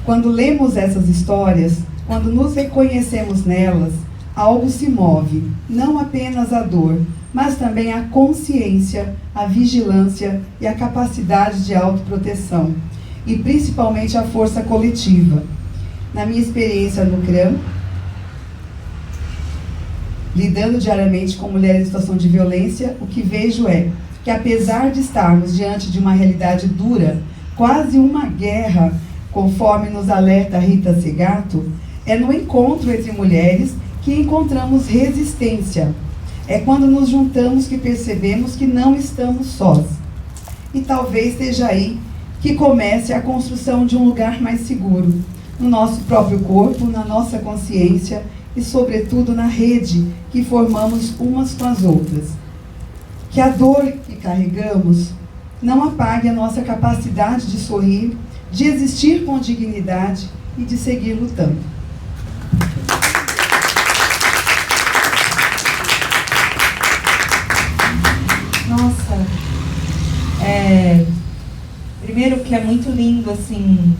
Quando lemos essas histórias, quando nos reconhecemos nelas, algo se move, não apenas a dor, mas também a consciência, a vigilância e a capacidade de autoproteção, e principalmente a força coletiva. Na minha experiência no CREAM, lidando diariamente com mulheres em situação de violência, o que vejo é que, apesar de estarmos diante de uma realidade dura, quase uma guerra, conforme nos alerta Rita Segato, é no encontro entre mulheres que encontramos resistência. É quando nos juntamos que percebemos que não estamos sós. E talvez seja aí que comece a construção de um lugar mais seguro, no nosso próprio corpo, na nossa consciência e, sobretudo, na rede que formamos umas com as outras. Que a dor que carregamos não apague a nossa capacidade de sorrir, de existir com dignidade e de seguir lutando. Nossa, primeiro que é muito lindo, assim,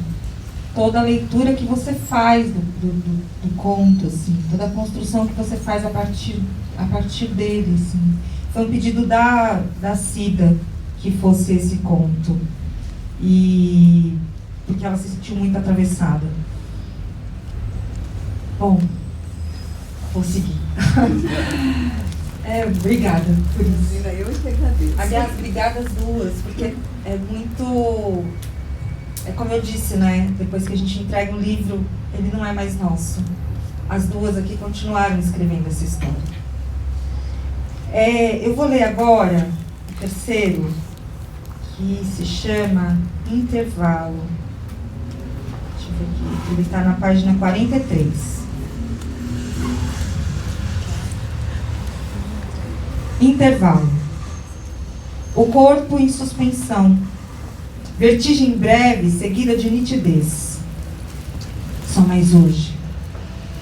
toda a leitura que você faz do conto, assim, toda a construção que você faz a partir dele, assim. Foi um pedido da Cida que fosse esse conto, e porque ela se sentiu muito atravessada. Bom, vou seguir. Obrigada por isso. Eu te agradeço. Aliás, obrigada as duas, porque é muito... É como eu disse, né? Depois que a gente entrega o livro, ele não é mais nosso. As duas aqui continuaram escrevendo essa história. Eu vou ler agora o terceiro, que se chama Intervalo. Deixa eu ver aqui. Ele está na página 43. Intervalo. O corpo em suspensão. Vertigem breve, seguida de nitidez. Só mais hoje.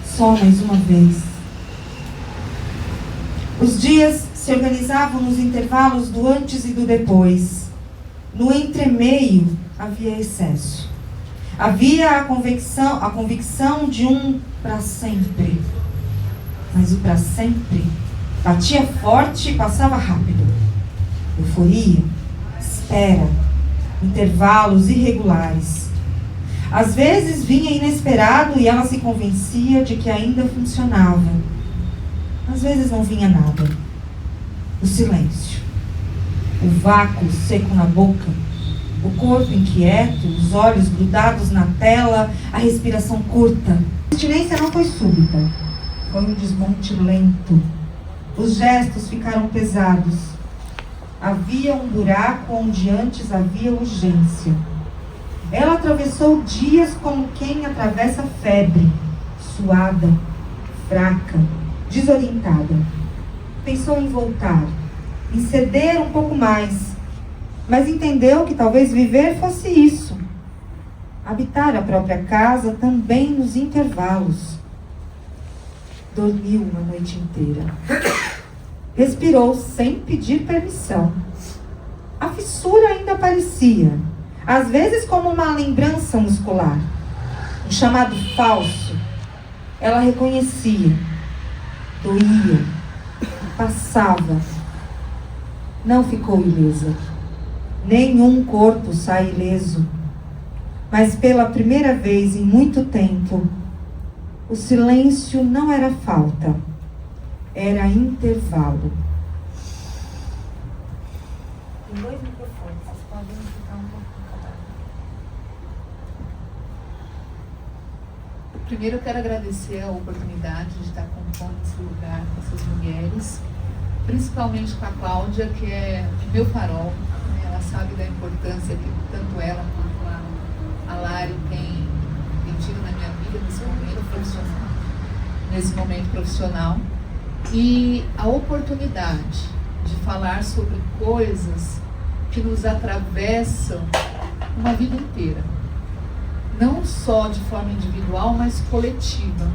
Só mais uma vez. Os dias se organizavam nos intervalos do antes e do depois. No entremeio havia excesso. Havia a convicção de um para sempre. Mas o para sempre batia forte e passava rápido. Euforia, espera, intervalos irregulares. Às vezes vinha inesperado e ela se convencia de que ainda funcionava. Às vezes não vinha nada. O silêncio. O vácuo seco na boca. O corpo inquieto, os olhos grudados na tela, a respiração curta. A abstinência não foi súbita. Foi um desmonte lento. Os gestos ficaram pesados. Havia um buraco onde antes havia urgência. Ela atravessou dias como quem atravessa febre, suada, fraca, desorientada. Pensou em voltar, em ceder um pouco mais, mas entendeu que talvez viver fosse isso. Habitar a própria casa também nos intervalos. Dormiu uma noite inteira. Respirou sem pedir permissão. A fissura ainda aparecia, às vezes como uma lembrança muscular, um chamado falso. Ela reconhecia, doía, passava. Não ficou ilesa. Nenhum corpo sai ileso. Mas pela primeira vez em muito tempo, o silêncio não era falta, era intervalo. Tem 2 microfones, vocês podem ficar um pouco. Primeiro eu quero agradecer a oportunidade de estar compondo esse lugar com essas mulheres, principalmente com a Cláudia, que é meu farol, né? Ela sabe da importância que tanto ela quanto a Lari tem tido na minha vida nesse momento profissional, e a oportunidade de falar sobre coisas que nos atravessam uma vida inteira. Não só de forma individual, mas coletiva.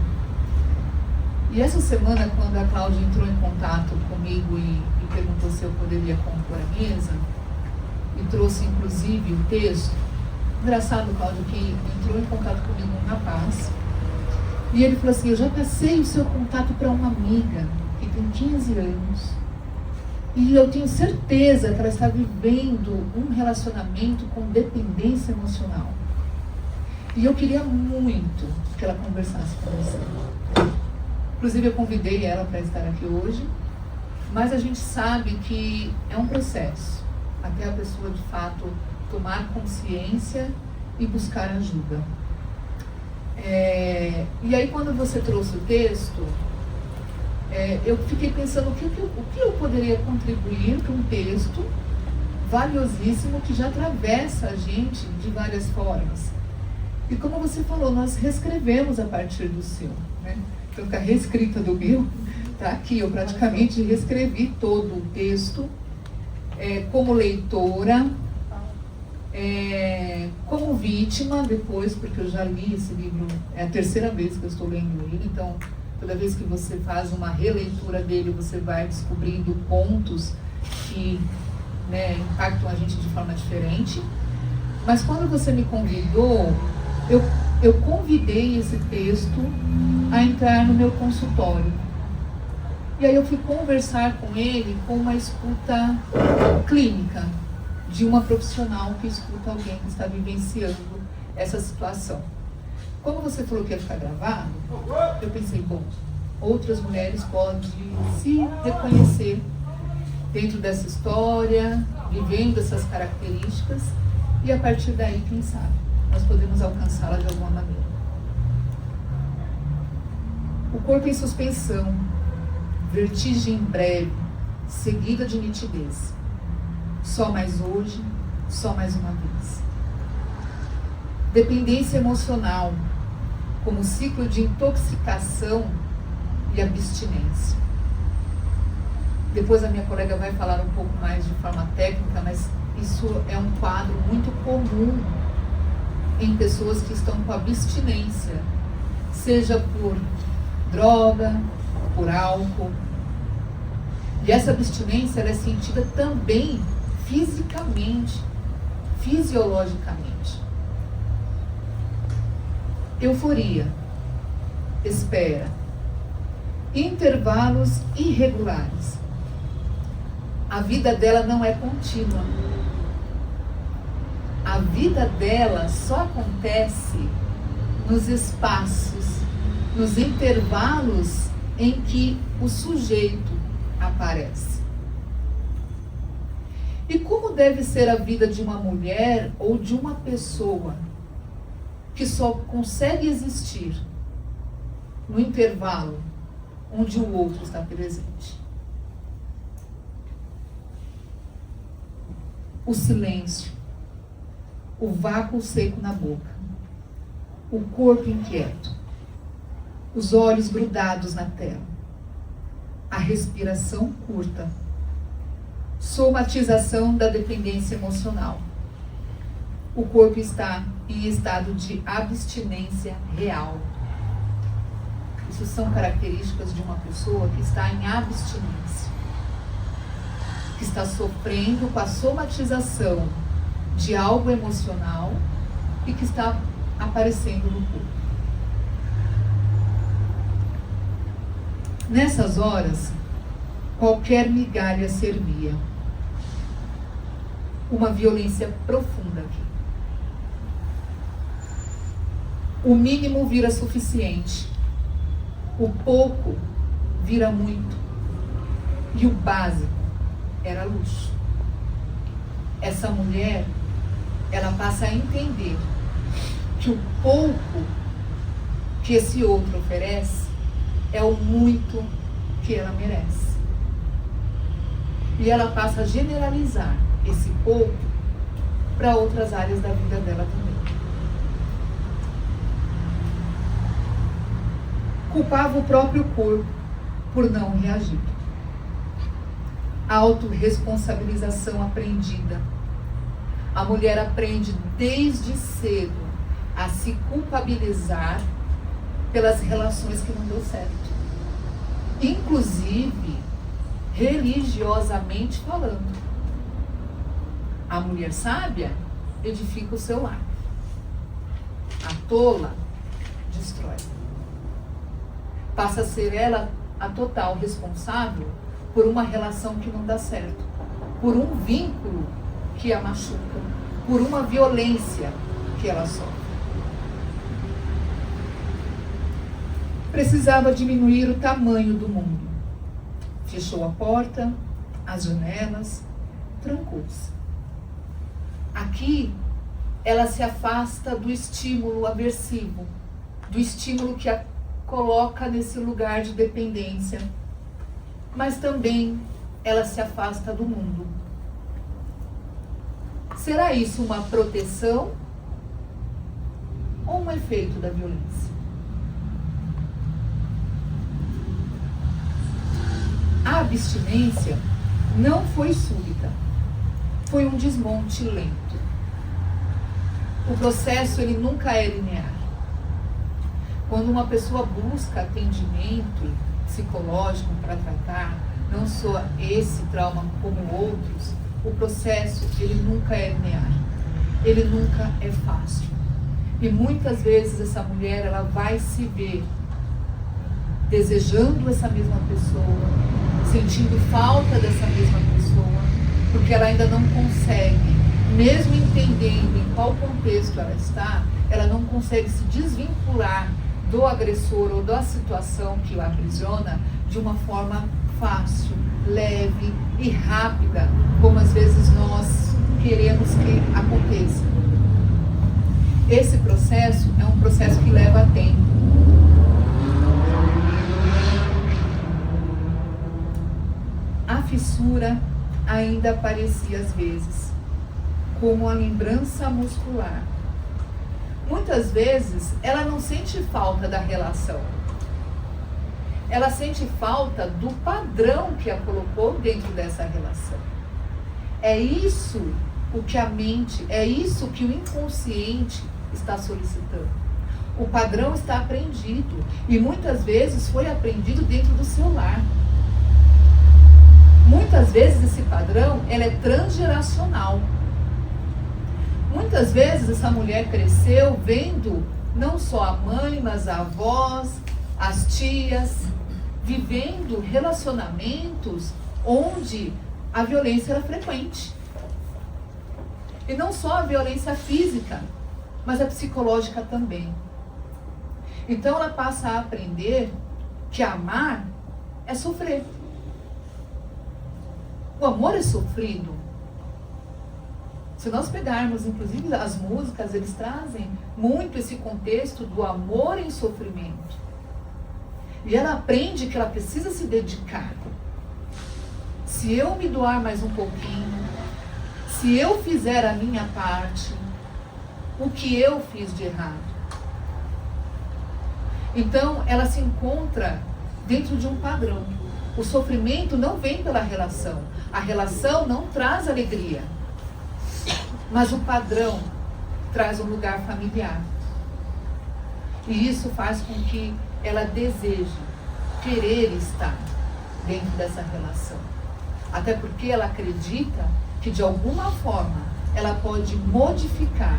E essa semana, quando a Cláudia entrou em contato comigo e perguntou se eu poderia compor a mesa, e trouxe inclusive o texto, engraçado, Cláudio, que entrou em contato comigo um rapaz, e ele falou assim: eu já passei o seu contato para uma amiga que tem 15 anos, e eu tenho certeza que ela está vivendo um relacionamento com dependência emocional. E eu queria muito que ela conversasse com você. Inclusive, eu convidei ela para estar aqui hoje, mas a gente sabe que é um processo, até a pessoa, de fato, tomar consciência e buscar ajuda. E aí, quando você trouxe o texto, eu fiquei pensando o que eu poderia contribuir para um texto valiosíssimo que já atravessa a gente de várias formas. E como você falou, nós reescrevemos a partir do seu, né? Então, a reescrita do meu está aqui. Eu praticamente reescrevi todo o texto como leitora, como vítima depois, porque eu já li esse livro, é a terceira vez que eu estou lendo ele, então toda vez que você faz uma releitura dele, você vai descobrindo pontos que, né, impactam a gente de forma diferente. Mas quando você me convidou, eu convidei esse texto a entrar no meu consultório. E aí eu fui conversar com ele com uma escuta clínica, de uma profissional que escuta alguém que está vivenciando essa situação. Como você falou que ia ficar gravado, eu pensei, bom, outras mulheres podem se reconhecer dentro dessa história, vivendo essas características, e a partir daí, quem sabe, nós podemos alcançá-la de alguma maneira. O corpo em suspensão, vertigem breve, seguida de nitidez. Só mais hoje, só mais uma vez. Dependência emocional, como ciclo de intoxicação e abstinência. Depois a minha colega vai falar um pouco mais de forma técnica, mas isso é um quadro muito comum em pessoas que estão com abstinência, seja por droga, por álcool. E essa abstinência ela é sentida também fisicamente, fisiologicamente. Euforia, espera, intervalos irregulares. A vida dela não é contínua. A vida dela só acontece nos espaços, nos intervalos em que o sujeito aparece. E como deve ser a vida de uma mulher ou de uma pessoa que só consegue existir no intervalo onde o outro está presente? O silêncio, o vácuo seco na boca, o corpo inquieto, os olhos grudados na tela, a respiração curta, somatização da dependência emocional. O corpo está em estado de abstinência real. Isso são características de uma pessoa que está em abstinência, que está sofrendo com a somatização de algo emocional e que está aparecendo no corpo. Nessas horas, qualquer migalha servia. Uma violência profunda aqui. O mínimo vira suficiente. O pouco vira muito. E o básico era luxo. Essa mulher, ela passa a entender que o pouco que esse outro oferece é o muito que ela merece. E ela passa a generalizar esse pouco para outras áreas da vida dela também. Culpava o próprio corpo por não reagir. Autorresponsabilização aprendida. A mulher aprende desde cedo a se culpabilizar pelas relações que não deu certo. Inclusive, religiosamente falando. A mulher sábia edifica o seu lar. A tola destrói. Passa a ser ela a total responsável por uma relação que não dá certo, por um vínculo que a machuca, por uma violência que ela sofre. Precisava diminuir o tamanho do mundo. Fechou a porta, as janelas, trancou-se. Aqui, ela se afasta do estímulo aversivo, do estímulo que a coloca nesse lugar de dependência, mas também ela se afasta do mundo. Será isso uma proteção ou um efeito da violência? A abstinência não foi súbita, foi um desmonte lento. O processo ele nunca é linear. Quando uma pessoa busca atendimento psicológico para tratar, não só esse trauma como outros, o processo ele nunca é linear, ele nunca é fácil. E muitas vezes essa mulher ela vai se ver desejando essa mesma pessoa, sentindo falta dessa mesma pessoa, porque ela ainda não consegue, mesmo entendendo em qual contexto ela está, ela não consegue se desvincular do agressor ou da situação que o aprisiona de uma forma fácil, leve e rápida, como às vezes nós queremos que aconteça. Esse processo é um processo que leva tempo. A fissura ainda aparecia às vezes, como a lembrança muscular. Muitas vezes ela não sente falta da relação. Ela sente falta do padrão que a colocou dentro dessa relação. É isso o que a mente, é isso que o inconsciente está solicitando. O padrão está aprendido e muitas vezes foi aprendido dentro do seu lar. Muitas vezes esse padrão, ele é transgeracional. Muitas vezes essa mulher cresceu vendo não só a mãe, mas a avós, as tias, vivendo relacionamentos onde a violência era frequente. E não só a violência física, mas a psicológica também. Então ela passa a aprender que amar é sofrer. O amor é sofrido. Se nós pegarmos, inclusive, as músicas, eles trazem muito esse contexto do amor em sofrimento. E ela aprende que ela precisa se dedicar. Se eu me doar mais um pouquinho, se eu fizer a minha parte, o que eu fiz de errado? Então, ela se encontra dentro de um padrão. O sofrimento não vem pela relação. A relação não traz alegria. Mas o padrão traz um lugar familiar. E isso faz com que ela deseje, querer estar dentro dessa relação. Até porque ela acredita que de alguma forma ela pode modificar,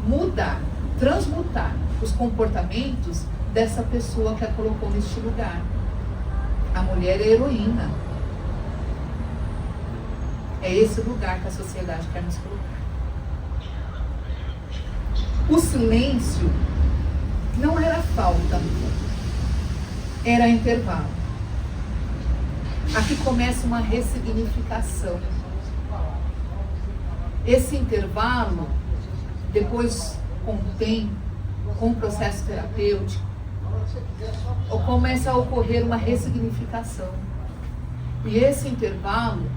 mudar, transmutar os comportamentos dessa pessoa que a colocou neste lugar. A mulher é heroína. É esse lugar que a sociedade quer nos colocar. O silêncio não era falta, era intervalo. Aqui começa uma ressignificação. Esse intervalo, depois com o tempo, com o processo terapêutico, começa a ocorrer uma ressignificação. E esse intervalo,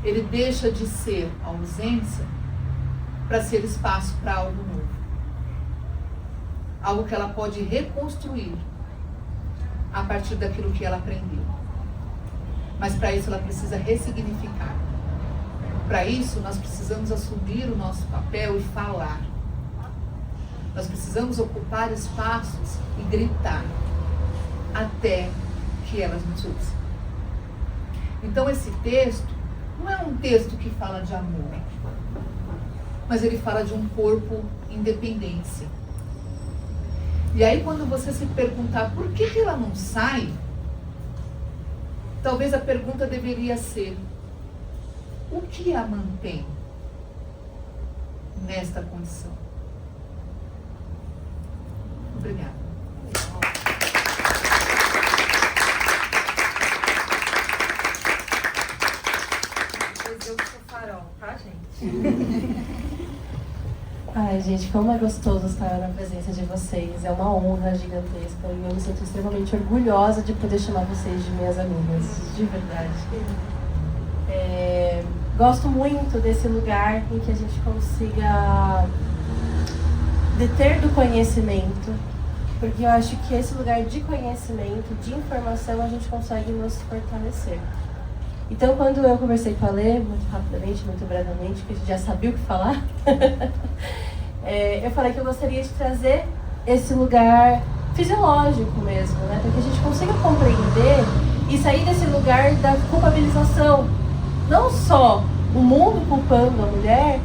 ele deixa de ser ausência para ser espaço para algo novo. Algo que ela pode reconstruir a partir daquilo que ela aprendeu. Mas para isso ela precisa ressignificar. Para isso nós precisamos assumir o nosso papel e falar. Nós precisamos ocupar espaços e gritar até que elas nos ouçam. Então esse texto não é um texto que fala de amor, mas ele fala de um corpo em dependência. E aí quando você se perguntar por que ela não sai, talvez a pergunta deveria ser: o que a mantém nesta condição? Obrigada. Depois eu sou farol, tá, gente? Ai, gente, como é gostoso estar na presença de vocês. É uma honra gigantesca e eu me sinto extremamente orgulhosa de poder chamar vocês de minhas amigas, de verdade. Gosto muito desse lugar em que a gente consiga deter do conhecimento, porque eu acho que esse lugar de conhecimento, de informação, a gente consegue nos fortalecer. Então, quando eu conversei com a Lê, muito rapidamente, muito brevemente, que a gente já sabia o que falar, eu falei que eu gostaria de trazer esse lugar fisiológico mesmo, né? Para que a gente consiga compreender e sair desse lugar da culpabilização. Não só o mundo culpando a mulher,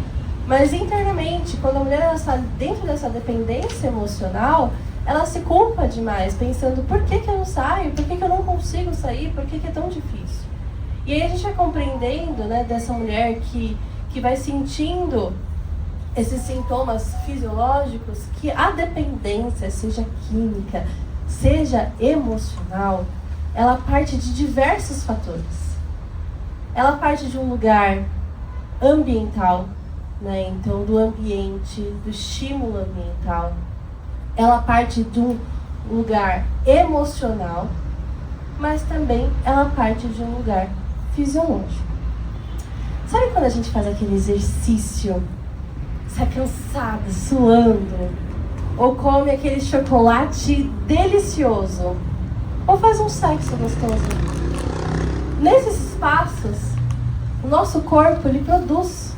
mas internamente, quando a mulher está dentro dessa dependência emocional, ela se culpa demais, pensando: por que eu não saio? Por que eu não consigo sair? Por que é tão difícil? E aí a gente vai compreendendo, né, dessa mulher que vai sentindo esses sintomas fisiológicos, que a dependência, seja química, seja emocional, ela parte de diversos fatores. ela parte de um lugar ambiental, né? Então, do ambiente, do estímulo ambiental. Ela parte de um lugar emocional, mas também ela parte de um lugar fisiológico. Sabe quando a gente faz aquele exercício, sai cansada, suando, ou come aquele chocolate delicioso, ou faz um sexo gostoso? Nesses espaços, o nosso corpo ele produz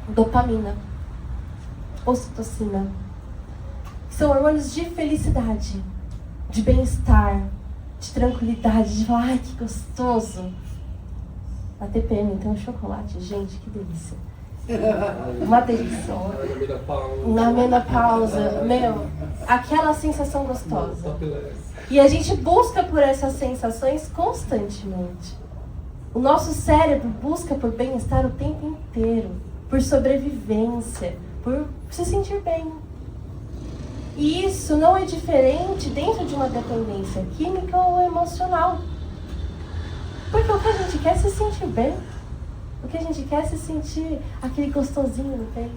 dopamina, ocitocina, que são hormônios de felicidade, de bem-estar, de tranquilidade, de falar, ai, que gostoso. A TPM, então, chocolate, gente, que delícia. Uma delícia. Na menopausa, meu, aquela sensação gostosa. E a gente busca por essas sensações constantemente. O nosso cérebro busca por bem-estar o tempo inteiro, por sobrevivência, por se sentir bem. E isso não é diferente dentro de uma dependência química ou emocional. Porque o que a gente quer é se sentir bem. O que a gente quer é se sentir aquele gostosinho no peito.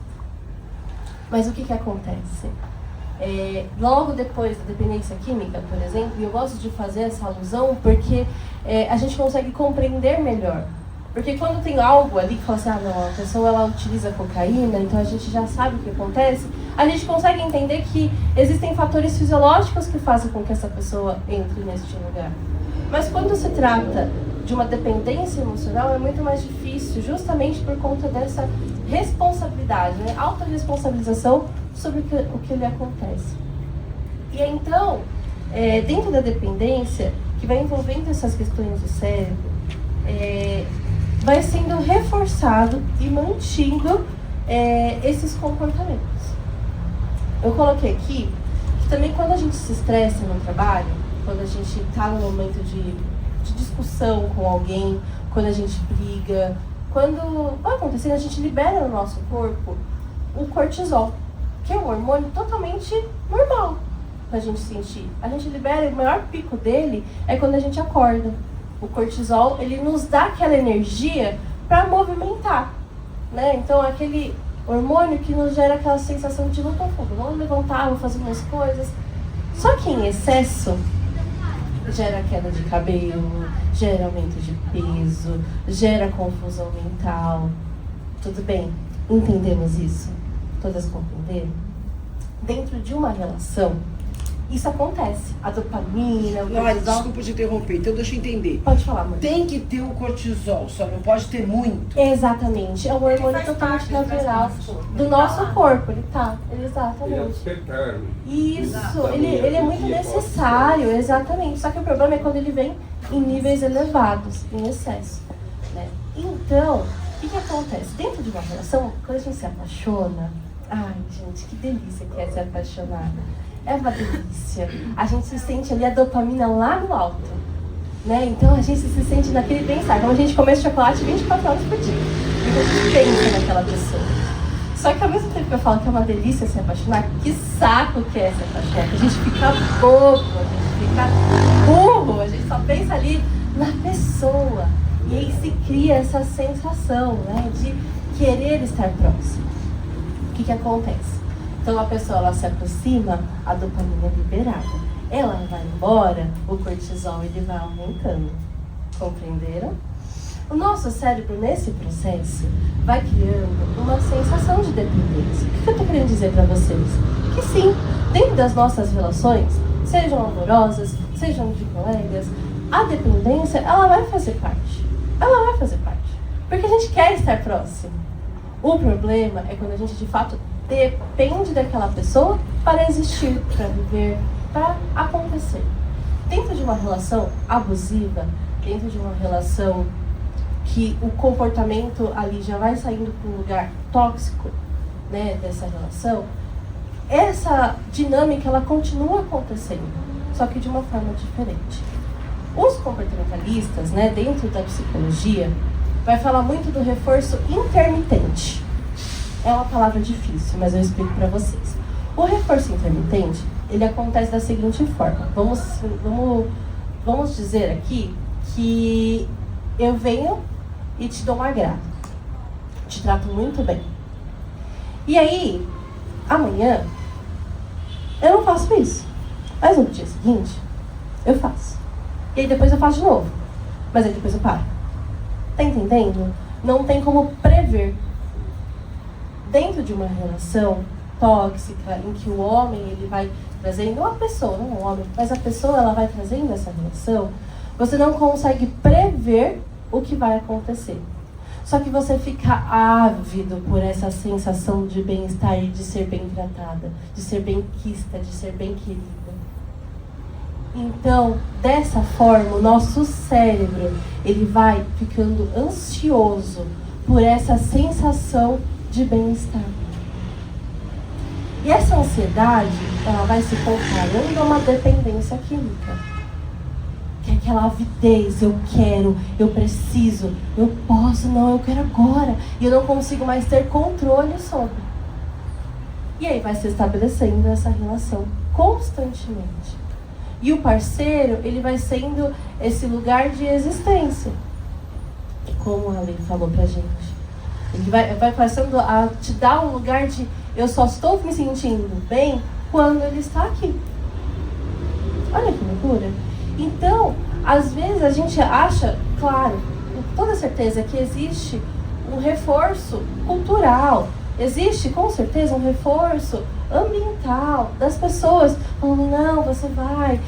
Mas o que acontece? Logo depois da dependência química, por exemplo, e eu gosto de fazer essa alusão porque a gente consegue compreender melhor. Porque quando tem algo ali que fala assim, não, a pessoa ela utiliza cocaína, então a gente já sabe o que acontece, a gente consegue entender que existem fatores fisiológicos que fazem com que essa pessoa entre neste lugar. Mas quando se trata de uma dependência emocional, é muito mais difícil, justamente por conta dessa responsabilidade, né? Autorresponsabilização sobre o que lhe acontece. E então, dentro da dependência, que vai envolvendo essas questões do cérebro, vai sendo reforçado e mantido esses comportamentos. Eu coloquei aqui que também quando a gente se estressa no trabalho, quando a gente está num momento de discussão com alguém, quando a gente briga, quando vai acontecer, a gente libera no nosso corpo o cortisol, que é um hormônio totalmente normal pra gente sentir. A gente libera, o maior pico dele é quando a gente acorda. O cortisol, ele nos dá aquela energia para movimentar, né? Então, aquele hormônio que nos gera aquela sensação de luta fundo. Vamos levantar, vamos fazer umas coisas. Só que em excesso, gera queda de cabelo, gera aumento de peso, gera confusão mental. Tudo bem? Entendemos isso? Todas compreenderam? Dentro de uma relação, isso acontece. A dopamina, o cortisol... Desculpa te interromper, então deixa eu entender. Pode falar, mãe. Tem que ter o cortisol, só não pode ter muito. Exatamente. É um hormônio totalmente natural do nosso corpo. Exatamente. Isso. Ele é muito necessário, exatamente. Só que o problema é quando ele vem em níveis elevados, em excesso, né? Então, o que acontece? Dentro de uma relação, quando a gente se apaixona... Ai, gente, que delícia que é se apaixonar. É uma delícia. A gente se sente ali a dopamina lá no alto, né? Então a gente se sente naquele bem-estar. Então a gente come esse chocolate 24 horas por dia. Então a gente pensa naquela pessoa. Só que ao mesmo tempo que eu falo que é uma delícia se apaixonar, que saco que é se apaixonar. A gente fica bobo, a gente fica burro, a gente só pensa ali na pessoa. E aí se cria essa sensação, né, de querer estar próximo. O que acontece? Então a pessoa ela se aproxima, a dopamina é liberada. Ela vai embora, o cortisol ele vai aumentando. Compreenderam? O nosso cérebro nesse processo vai criando uma sensação de dependência. O que eu estou querendo dizer para vocês? Que sim, dentro das nossas relações, sejam amorosas, sejam de colegas, a dependência ela vai fazer parte. Ela vai fazer parte. Porque a gente quer estar próximo. O problema é quando a gente de fato depende daquela pessoa para existir, para viver, para acontecer. Dentro de uma relação abusiva, dentro de uma relação que o comportamento ali já vai saindo para um lugar tóxico, né, dessa relação, essa dinâmica ela continua acontecendo, só que de uma forma diferente. Os comportamentalistas, né, dentro da psicologia, vai falar muito do reforço intermitente. É uma palavra difícil, mas eu explico para vocês. O reforço intermitente, ele acontece da seguinte forma. Vamos dizer aqui que eu venho e te dou um agrado. Te trato muito bem. E aí, amanhã, eu não faço isso. Mas no dia seguinte, eu faço. E aí depois eu faço de novo. Mas aí depois eu paro. Tá entendendo? Não tem como prever. Dentro de uma relação tóxica, em que o homem ele vai trazendo, não a pessoa, não o homem, mas a pessoa ela vai trazendo essa relação, você não consegue prever o que vai acontecer. Só que você fica ávido por essa sensação de bem-estar e de ser bem tratada, de ser bem quista, de ser bem querida. Então, dessa forma, o nosso cérebro ele vai ficando ansioso por essa sensação de bem-estar. E essa ansiedade, ela vai se comparando a uma dependência química. Que é aquela avidez, eu quero, eu preciso, eu posso, não, eu quero agora. E eu não consigo mais ter controle sobre. E aí vai se estabelecendo essa relação constantemente. E o parceiro, ele vai sendo esse lugar de existência. Como a Lei falou pra gente. Ele vai passando a te dar um lugar de eu só estou me sentindo bem quando ele está aqui. Olha que loucura. Então, às vezes a gente acha, claro, com toda certeza que existe um reforço cultural. Existe, com certeza, um reforço ambiental das pessoas falando, não, você vai,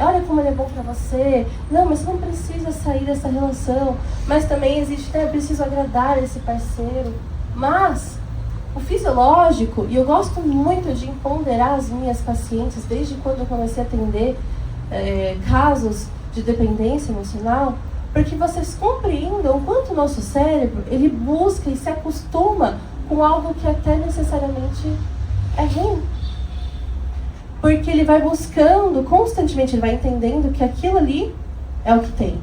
olha como ele é bom pra você, não, mas você não precisa sair dessa relação, mas também existe, eu preciso agradar esse parceiro, mas o fisiológico, e eu gosto muito de empoderar as minhas pacientes, desde quando eu comecei a atender casos de dependência emocional, porque vocês compreendam o quanto o nosso cérebro, ele busca e se acostuma com algo que até necessariamente é ruim. Porque ele vai buscando constantemente, ele vai entendendo que aquilo ali é o que tem.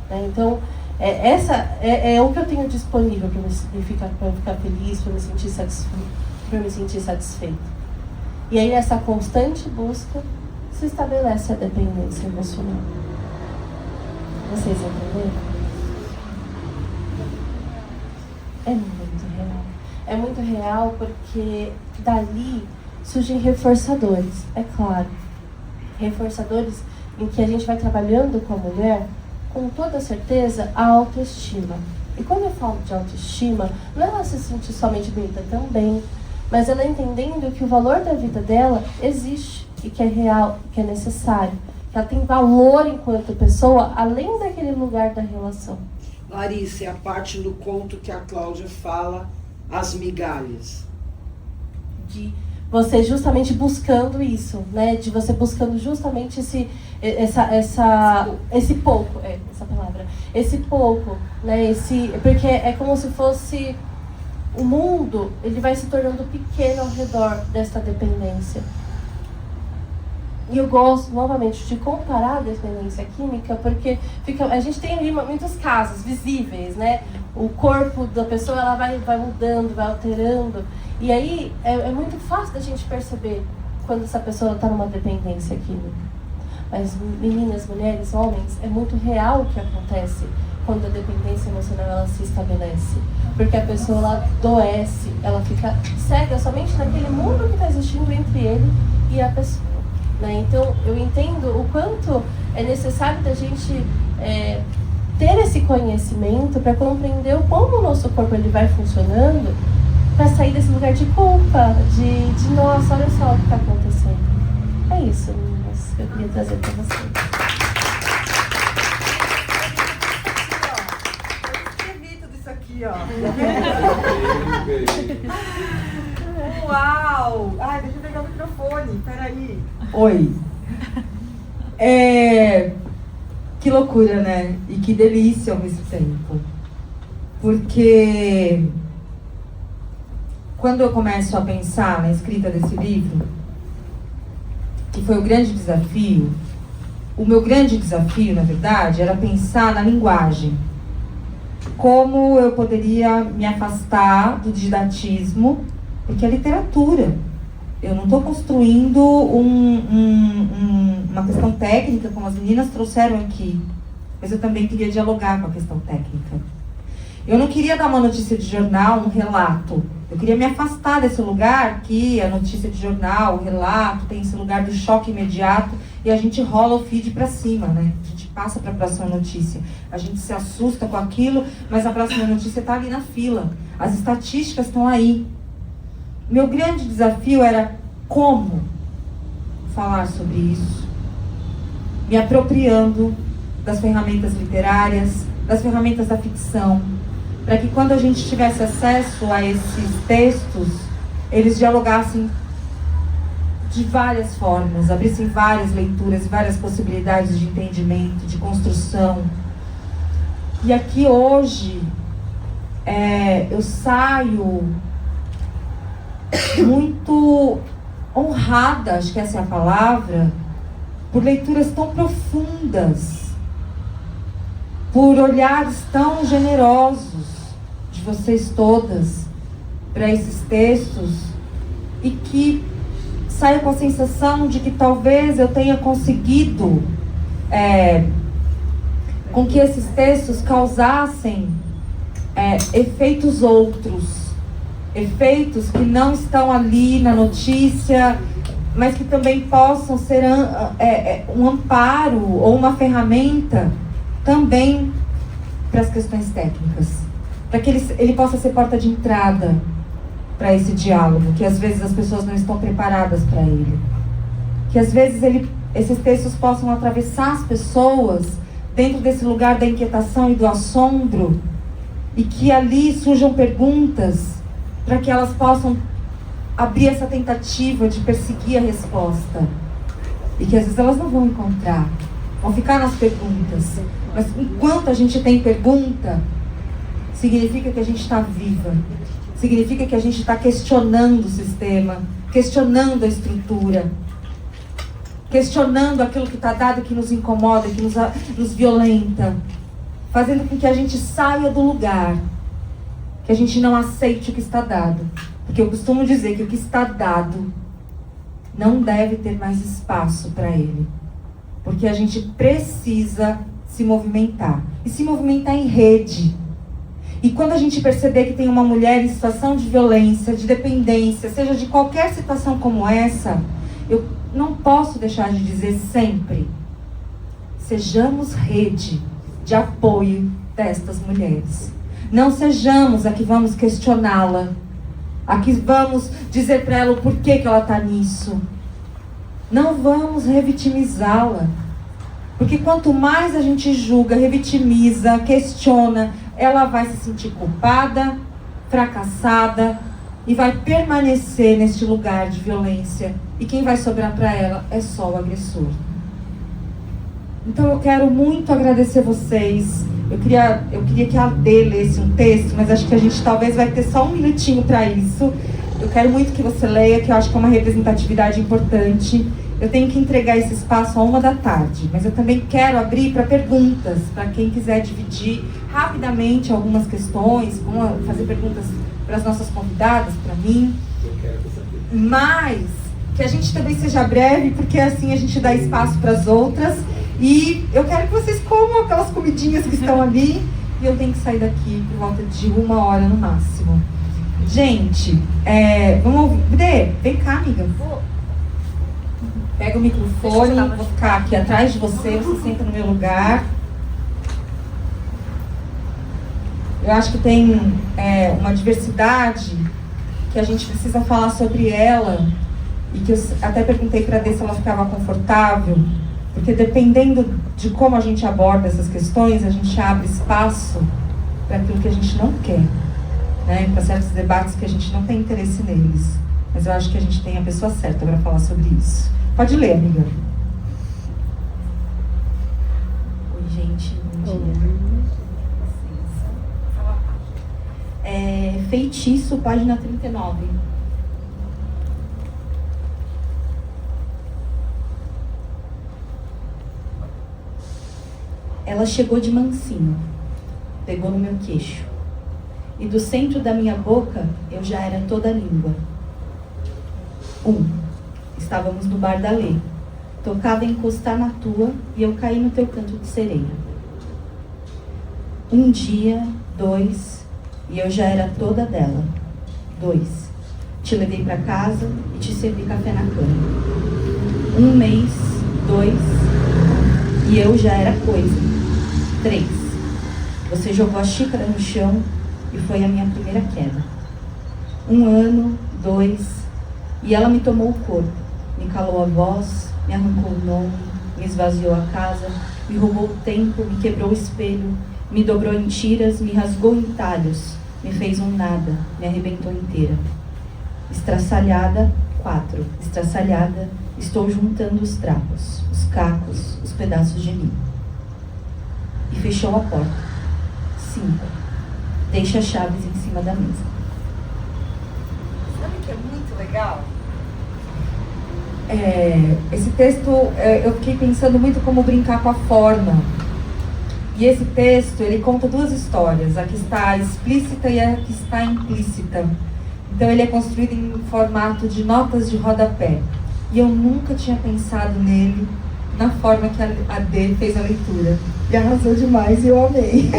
Né? Então, essa é o que eu tenho disponível para eu ficar feliz, para me sentir satisfeito. E aí, nessa constante busca, se estabelece a dependência emocional. Vocês entenderam? É muito real. É muito real porque dali surgem reforçadores, é claro. Reforçadores em que a gente vai trabalhando com a mulher, com toda certeza, a autoestima. E quando eu falo de autoestima, não é ela se sentir somente bonita também, mas ela entendendo que o valor da vida dela existe e que é real, que é necessário. Que ela tem valor enquanto pessoa, além daquele lugar da relação. Larissa, é a parte do conto que a Cláudia fala, as migalhas. De você justamente buscando isso, né? De você buscando justamente esse pouco, essa palavra. Esse pouco, né? Porque é como se fosse o mundo, ele vai se tornando pequeno ao redor dessa dependência. E eu gosto, novamente, de comparar a dependência química, porque a gente tem ali muitos casos visíveis, né? O corpo da pessoa ela vai mudando, vai alterando. E aí é muito fácil da gente perceber quando essa pessoa está numa dependência química. Mas meninas, mulheres, homens, é muito real o que acontece quando a dependência emocional ela se estabelece. Porque a pessoa ela adoece, ela fica cega somente naquele mundo que está existindo entre ele e a pessoa. Né? Então, eu entendo o quanto é necessário da gente ter esse conhecimento para compreender como o nosso corpo ele vai funcionando, para sair desse lugar de culpa, de nossa, olha só o que está acontecendo. É isso, meninas, que eu queria trazer para vocês. Eu escrevi tudo isso aqui, ó. Uau! Ai, deixa eu pegar o microfone, peraí. Oi. Que loucura, né? E que delícia ao mesmo tempo. Porque quando eu começo a pensar na escrita desse livro, que foi o grande desafio, o meu grande desafio, na verdade, era pensar na linguagem. Como eu poderia me afastar do didatismo, porque é literatura. Eu não estou construindo uma questão técnica, como as meninas trouxeram aqui. mas eu também queria dialogar com a questão técnica. Eu não queria dar uma notícia de jornal, um relato. Eu queria me afastar desse lugar que a notícia de jornal, o relato, tem esse lugar do choque imediato e a gente rola o feed para cima, né? A gente passa para a próxima notícia. A gente se assusta com aquilo, mas a próxima notícia está ali na fila. As estatísticas estão aí. Meu grande desafio era como falar sobre isso, me apropriando das ferramentas literárias, das ferramentas da ficção, para que quando a gente tivesse acesso a esses textos, eles dialogassem de várias formas, abrissem várias leituras e várias possibilidades de entendimento, de construção. E aqui hoje, eu saio muito honrada, acho que essa é a palavra, por leituras tão profundas, por olhares tão generosos de vocês todas para esses textos, e que saio com a sensação de que talvez eu tenha conseguido com que esses textos causassem efeitos outros, efeitos que não estão ali na notícia, mas que também possam ser um amparo ou uma ferramenta também para as questões técnicas, para que ele possa ser porta de entrada para esse diálogo, que às vezes as pessoas não estão preparadas para ele, que às vezes esses textos possam atravessar as pessoas dentro desse lugar da inquietação e do assombro, e que ali surjam perguntas para que elas possam abrir essa tentativa de perseguir a resposta. E que às vezes elas não vão encontrar, vão ficar nas perguntas. Mas enquanto a gente tem pergunta, significa que a gente está viva. Significa que a gente está questionando o sistema, questionando a estrutura, questionando aquilo que está dado, que nos incomoda, que nos violenta, fazendo com que a gente saia do lugar, que a gente não aceite o que está dado. Porque eu costumo dizer que o que está dado não deve ter mais espaço para ele. Porque a gente precisa se movimentar. E se movimentar em rede. E quando a gente perceber que tem uma mulher em situação de violência, de dependência, seja de qualquer situação como essa, eu não posso deixar de dizer sempre: sejamos rede de apoio destas mulheres. Não sejamos a que vamos questioná-la, a que vamos dizer para ela o porquê que ela está nisso. Não vamos revitimizá-la. Porque quanto mais a gente julga, revitimiza, questiona, ela vai se sentir culpada, fracassada e vai permanecer neste lugar de violência. E quem vai sobrar para ela é só o agressor. Então eu quero muito agradecer vocês. Eu queria que a Adê lesse um texto, mas acho que a gente talvez vai ter só um minutinho para isso. Eu quero muito que você leia, que eu acho que é uma representatividade importante. Eu tenho que entregar esse espaço à 13h, mas eu também quero abrir para perguntas, para quem quiser dividir rapidamente algumas questões, fazer perguntas para as nossas convidadas, para mim. Mas que a gente também seja breve, porque assim a gente dá espaço para as outras. E eu quero que vocês comam aquelas comidinhas que estão ali, e eu tenho que sair daqui por volta de 1h no máximo. Gente, vamos ouvir. Dê, vem cá, amiga. Pega o microfone, vou ficar aqui atrás de você senta no meu lugar. Eu acho que tem uma diversidade que a gente precisa falar sobre ela, e que eu até perguntei para a Dê se ela ficava confortável, porque dependendo de como a gente aborda essas questões, a gente abre espaço para aquilo que a gente não quer, né? Para certos debates que a gente não tem interesse neles. Mas eu acho que a gente tem a pessoa certa para falar sobre isso. Pode ler, amiga. Oi, gente. Bom dia. Feitiço, página 39. Ela chegou de mansinho, pegou no meu queixo, e do centro da minha boca eu já era toda língua. Estávamos no bar da Lê. Tocava encostar na tua e eu caí no teu canto de sereia. Um dia, 2, e eu já era toda dela. 2, te levei para casa e te servi café na cama. 1 mês, 2, e eu já era coisa. 3, você jogou a xícara no chão e foi a minha primeira queda. 1 ano, 2, e ela me tomou o corpo, me calou a voz, me arrancou o nome, me esvaziou a casa, me roubou o tempo, me quebrou o espelho, me dobrou em tiras, me rasgou em talhos, me fez um nada, me arrebentou inteira. Estraçalhada, 4, estraçalhada, estou juntando os trapos, os cacos, os pedaços de mim. E fechou a porta. 5, deixa as chaves em cima da mesa. Sabe o que é muito legal? Esse texto, eu fiquei pensando muito como brincar com a forma. E esse texto, ele conta 2 histórias, a que está explícita e a que está implícita. Então ele é construído em formato de notas de rodapé. E eu nunca tinha pensado nele na forma que a Dê fez a leitura. E arrasou demais e eu amei.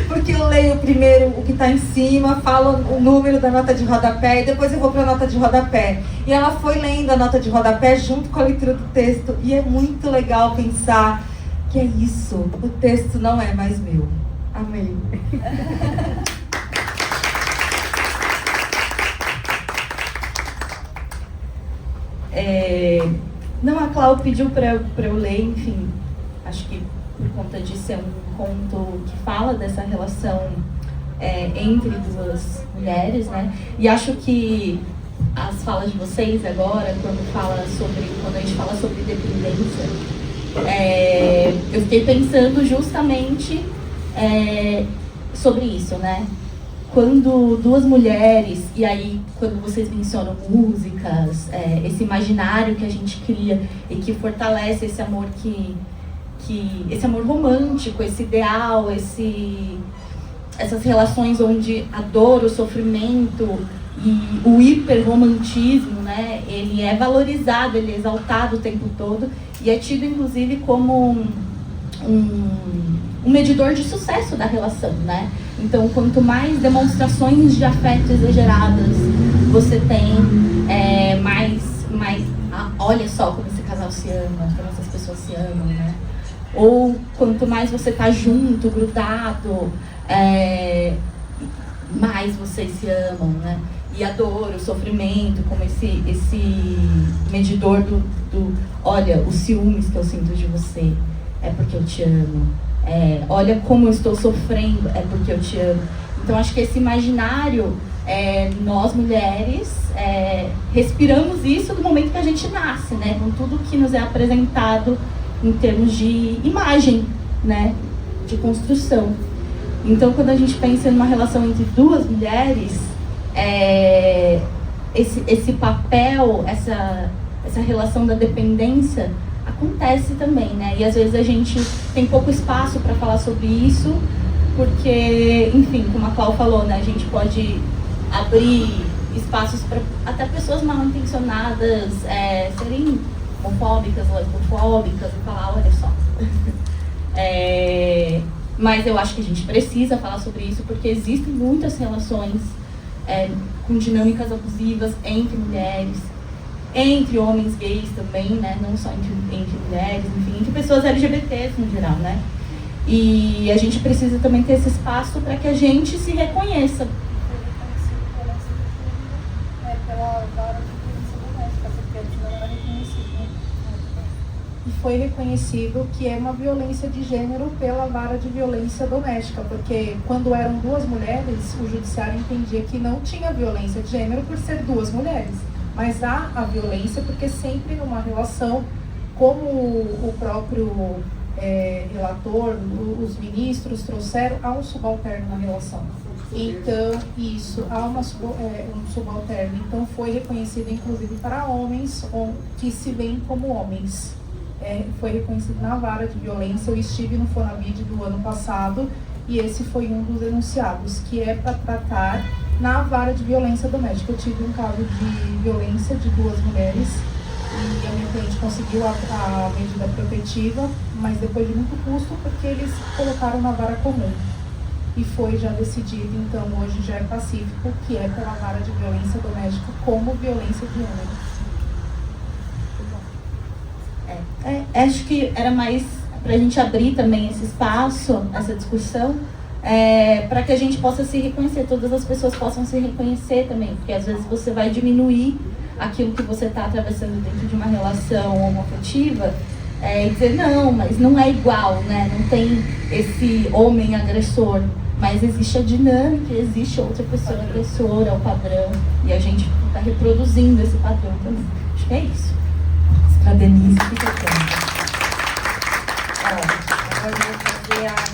Porque eu leio primeiro o que está em cima, falo o número da nota de rodapé e depois eu vou para a nota de rodapé. E ela foi lendo a nota de rodapé junto com a leitura do texto. E é muito legal pensar que é isso, o texto não é mais meu. Amei. Não, a Clau pediu para eu ler, enfim, acho que por conta de ser um conto que fala dessa relação entre 2 mulheres, né? E acho que as falas de vocês agora, quando a gente fala sobre dependência, eu fiquei pensando justamente sobre isso, né? Quando 2 mulheres, e aí quando vocês mencionam músicas, esse imaginário que a gente cria e que fortalece esse amor esse amor romântico, esse ideal, essas relações onde a dor, o sofrimento e o hiperromantismo, né, ele é valorizado, ele é exaltado o tempo todo e é tido inclusive como um medidor de sucesso da relação, né? Então, quanto mais demonstrações de afeto exageradas você tem, olha só como esse casal se ama, como essas pessoas se amam, né? Ou quanto mais você tá junto, grudado, mais vocês se amam, né? E a dor, o sofrimento, como esse medidor olha, os ciúmes que eu sinto de você, é porque eu te amo. Olha como eu estou sofrendo, é porque eu te amo. Então acho que esse imaginário, nós mulheres respiramos isso do momento que a gente nasce, né? Com tudo que nos é apresentado em termos de imagem, né? De construção. Então quando a gente pensa numa relação entre 2 mulheres, esse papel, essa relação da dependência acontece também, né? E às vezes a gente tem pouco espaço para falar sobre isso, porque, enfim, como a Clau falou, né? A gente pode abrir espaços para até pessoas mal intencionadas serem homofóbicas, lesbofóbicas e falar, olha só. Mas eu acho que a gente precisa falar sobre isso, porque existem muitas relações com dinâmicas abusivas entre mulheres, entre homens gays também, né? Não só entre mulheres, enfim, entre pessoas LGBTs no geral, né? E a gente precisa também ter esse espaço para que a gente se reconheça. Pela vara de violência doméstica, porque a gente não era reconhecido, né? E foi reconhecido que é uma violência de gênero pela vara de violência doméstica, porque quando eram 2 mulheres, o judiciário entendia que não tinha violência de gênero por ser 2 mulheres. Mas há a violência porque sempre numa relação, como o próprio relator, os ministros trouxeram, há um subalterno na relação. Então, isso, há um subalterno. Então, foi reconhecido inclusive para homens que se veem como homens. Foi reconhecido na vara de violência. Eu estive no Fonavide do ano passado e esse foi um dos enunciados, que é para tratar na vara de violência doméstica. Eu tive um caso de violência de 2 mulheres e a minha cliente conseguiu a medida protetiva, mas depois de muito custo, porque eles colocaram na vara comum. E foi já decidido, então hoje já é pacífico, que é pela vara de violência doméstica como violência de gênero. Acho que era mais para a gente abrir também esse espaço, essa discussão, para que a gente possa se reconhecer, todas as pessoas possam se reconhecer também, porque às vezes você vai diminuir aquilo que você está atravessando dentro de uma relação homoafetiva e dizer, não, mas não é igual, né? Não tem esse homem agressor, mas existe a dinâmica, existe outra pessoa agressora, é o padrão, e a gente está reproduzindo esse padrão também. Acho que é isso. Para Denise, fica atenta. Agora eu vou fazer as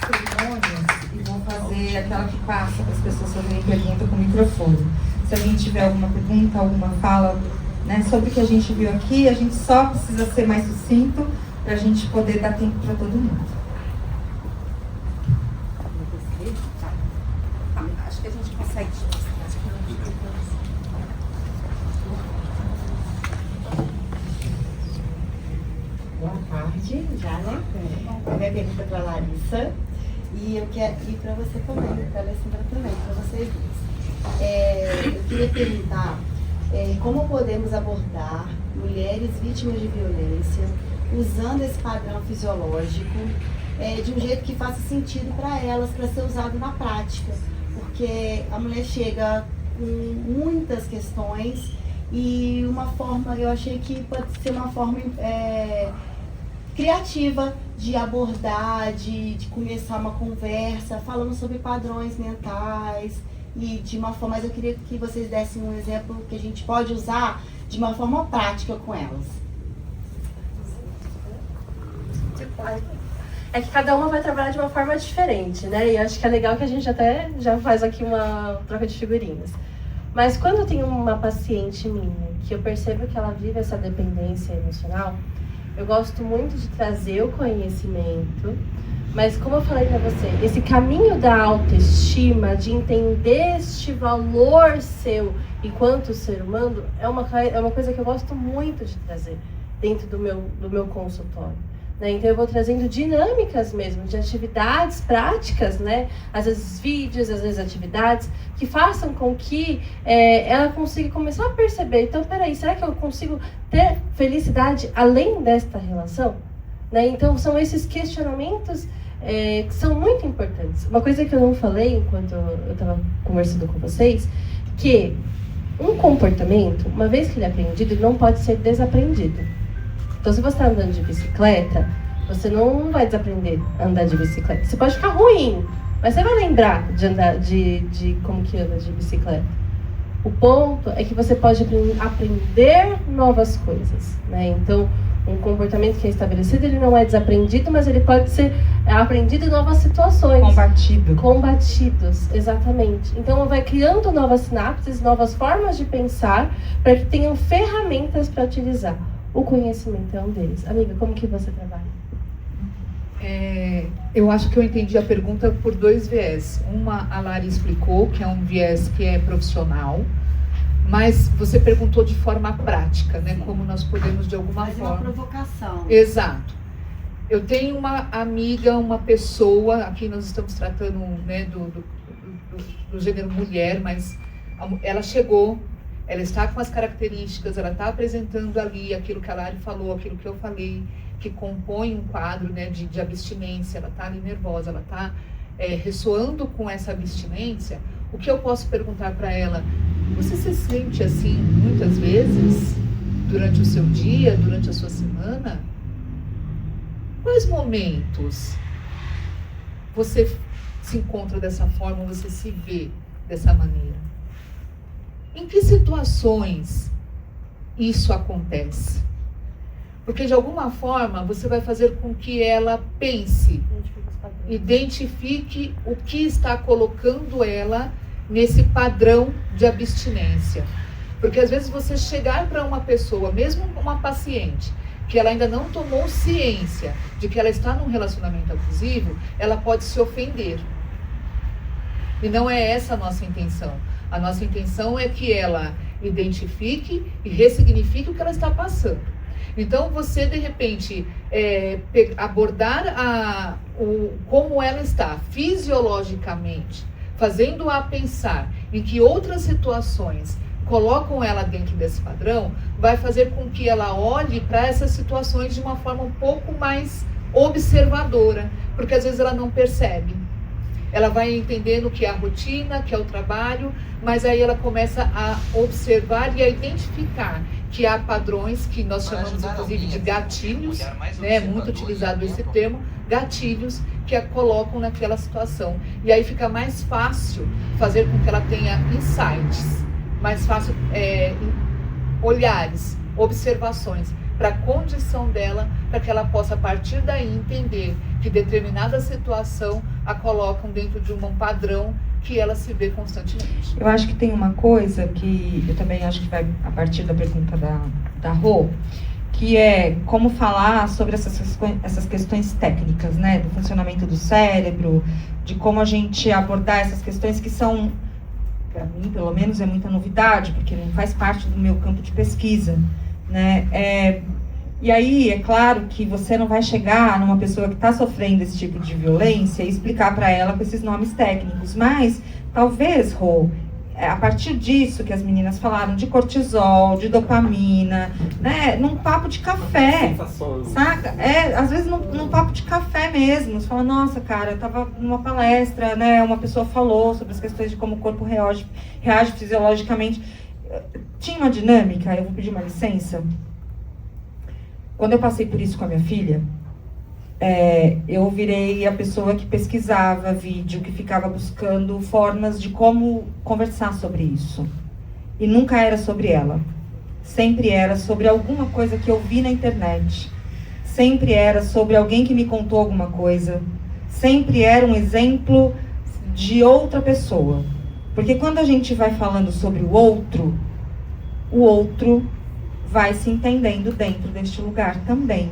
cerimônias e vou fazer aquela que passa para as pessoas fazerem pergunta com o microfone. Se alguém tiver alguma pergunta, alguma fala, né, sobre o que a gente viu aqui, a gente só precisa ser mais sucinto para a gente poder dar tempo para todo mundo. Acho que a gente consegue. Boa tarde, já, né? A minha pergunta para a Larissa e eu quero ir para você também, para a Alessandra também, para vocês dois. Eu queria perguntar como podemos abordar mulheres vítimas de violência usando esse padrão fisiológico de um jeito que faça sentido para elas, para ser usado na prática, porque a mulher chega com muitas questões e uma forma, eu achei que pode ser uma forma criativa de abordar, de começar uma conversa falando sobre padrões mentais e de uma forma, mas eu queria que vocês dessem um exemplo que a gente pode usar de uma forma prática com elas. É que cada uma vai trabalhar de uma forma diferente, né? E acho que é legal que a gente até já faz aqui uma troca de figurinhas. Mas quando eu tenho uma paciente minha, que eu percebo que ela vive essa dependência emocional, eu gosto muito de trazer o conhecimento, mas como eu falei pra você, esse caminho da autoestima, de entender este valor seu enquanto ser humano, é uma coisa que eu gosto muito de trazer dentro do meu consultório. Então eu vou trazendo dinâmicas mesmo, de atividades práticas, né? Às vezes vídeos, às vezes atividades, que façam com que ela consiga começar a perceber, então peraí, será que eu consigo ter felicidade além desta relação? Então são esses questionamentos que são muito importantes. Uma coisa que eu não falei enquanto eu estava conversando com vocês, que um comportamento, uma vez que ele é aprendido, ele não pode ser desaprendido. Então, se você está andando de bicicleta, você não vai desaprender a andar de bicicleta. Você pode ficar ruim, mas você vai lembrar de andar de como que anda de bicicleta. O ponto é que você pode aprender novas coisas, né? Então, um comportamento que é estabelecido, ele não é desaprendido, mas ele pode ser aprendido em novas situações. Combatidos, exatamente. Então, vai criando novas sinapses, novas formas de pensar, para que tenham ferramentas para utilizar. O conhecimento é um deles. Amiga, como que você trabalha? Eu acho que eu entendi a pergunta por dois viés. Uma, a Lari explicou, que é um viés que é profissional, mas você perguntou de forma prática, né? Como nós podemos, de alguma forma... Fazer uma provocação. Exato. Eu tenho uma amiga, uma pessoa, aqui nós estamos tratando, né, do gênero mulher, mas ela chegou... Ela está com as características, ela está apresentando ali aquilo que a Lari falou, aquilo que eu falei, que compõe um quadro, né, de abstinência, ela está ali nervosa, ela está ressoando com essa abstinência. O que eu posso perguntar para ela? Você se sente assim muitas vezes durante o seu dia, durante a sua semana? Quais momentos você se encontra dessa forma, você se vê dessa maneira? Em que situações isso acontece? Porque de alguma forma você vai fazer com que ela pense, identifique o que está colocando ela nesse padrão de abstinência. Porque às vezes você chegar para uma pessoa, mesmo uma paciente, que ela ainda não tomou ciência de que ela está num relacionamento abusivo, ela pode se ofender. E não é essa a nossa intenção. A nossa intenção é que ela identifique e ressignifique o que ela está passando. Então, você, de repente, abordar como ela está fisiologicamente, fazendo-a pensar em que outras situações colocam ela dentro desse padrão, vai fazer com que ela olhe para essas situações de uma forma um pouco mais observadora, porque às vezes ela não percebe. Ela vai entendendo que é a rotina, que é o trabalho, mas aí ela começa a observar e a identificar que há padrões que nós chamamos inclusive de gatilhos, né? É muito utilizado esse termo, gatilhos que a colocam naquela situação. E aí fica mais fácil fazer com que ela tenha insights, mais fácil olhares, observações para a condição dela, para que ela possa a partir daí entender que determinada situação a colocam dentro de um padrão que ela se vê constantemente. Eu acho que tem uma coisa que eu também acho que vai a partir da pergunta da Rô, que é como falar sobre essas questões técnicas, né, do funcionamento do cérebro, de como a gente abordar essas questões que são, para mim, pelo menos, é muita novidade, porque não faz parte do meu campo de pesquisa, né? E aí, é claro que você não vai chegar numa pessoa que está sofrendo esse tipo de violência e explicar para ela com esses nomes técnicos, mas talvez, Rô, a partir disso que as meninas falaram, de cortisol, de dopamina, né, num papo de café, saca? Às vezes num papo de café mesmo, você fala, nossa, cara, eu tava numa palestra, né, uma pessoa falou sobre as questões de como o corpo reage fisiologicamente. Tinha uma dinâmica, eu vou pedir uma licença. Quando eu passei por isso com a minha filha, eu virei a pessoa que pesquisava vídeo, que ficava buscando formas de como conversar sobre isso. E nunca era sobre ela. Sempre era sobre alguma coisa que eu vi na internet. Sempre era sobre alguém que me contou alguma coisa. Sempre era um exemplo de outra pessoa. Porque quando a gente vai falando sobre o outro vai se entendendo dentro deste lugar também.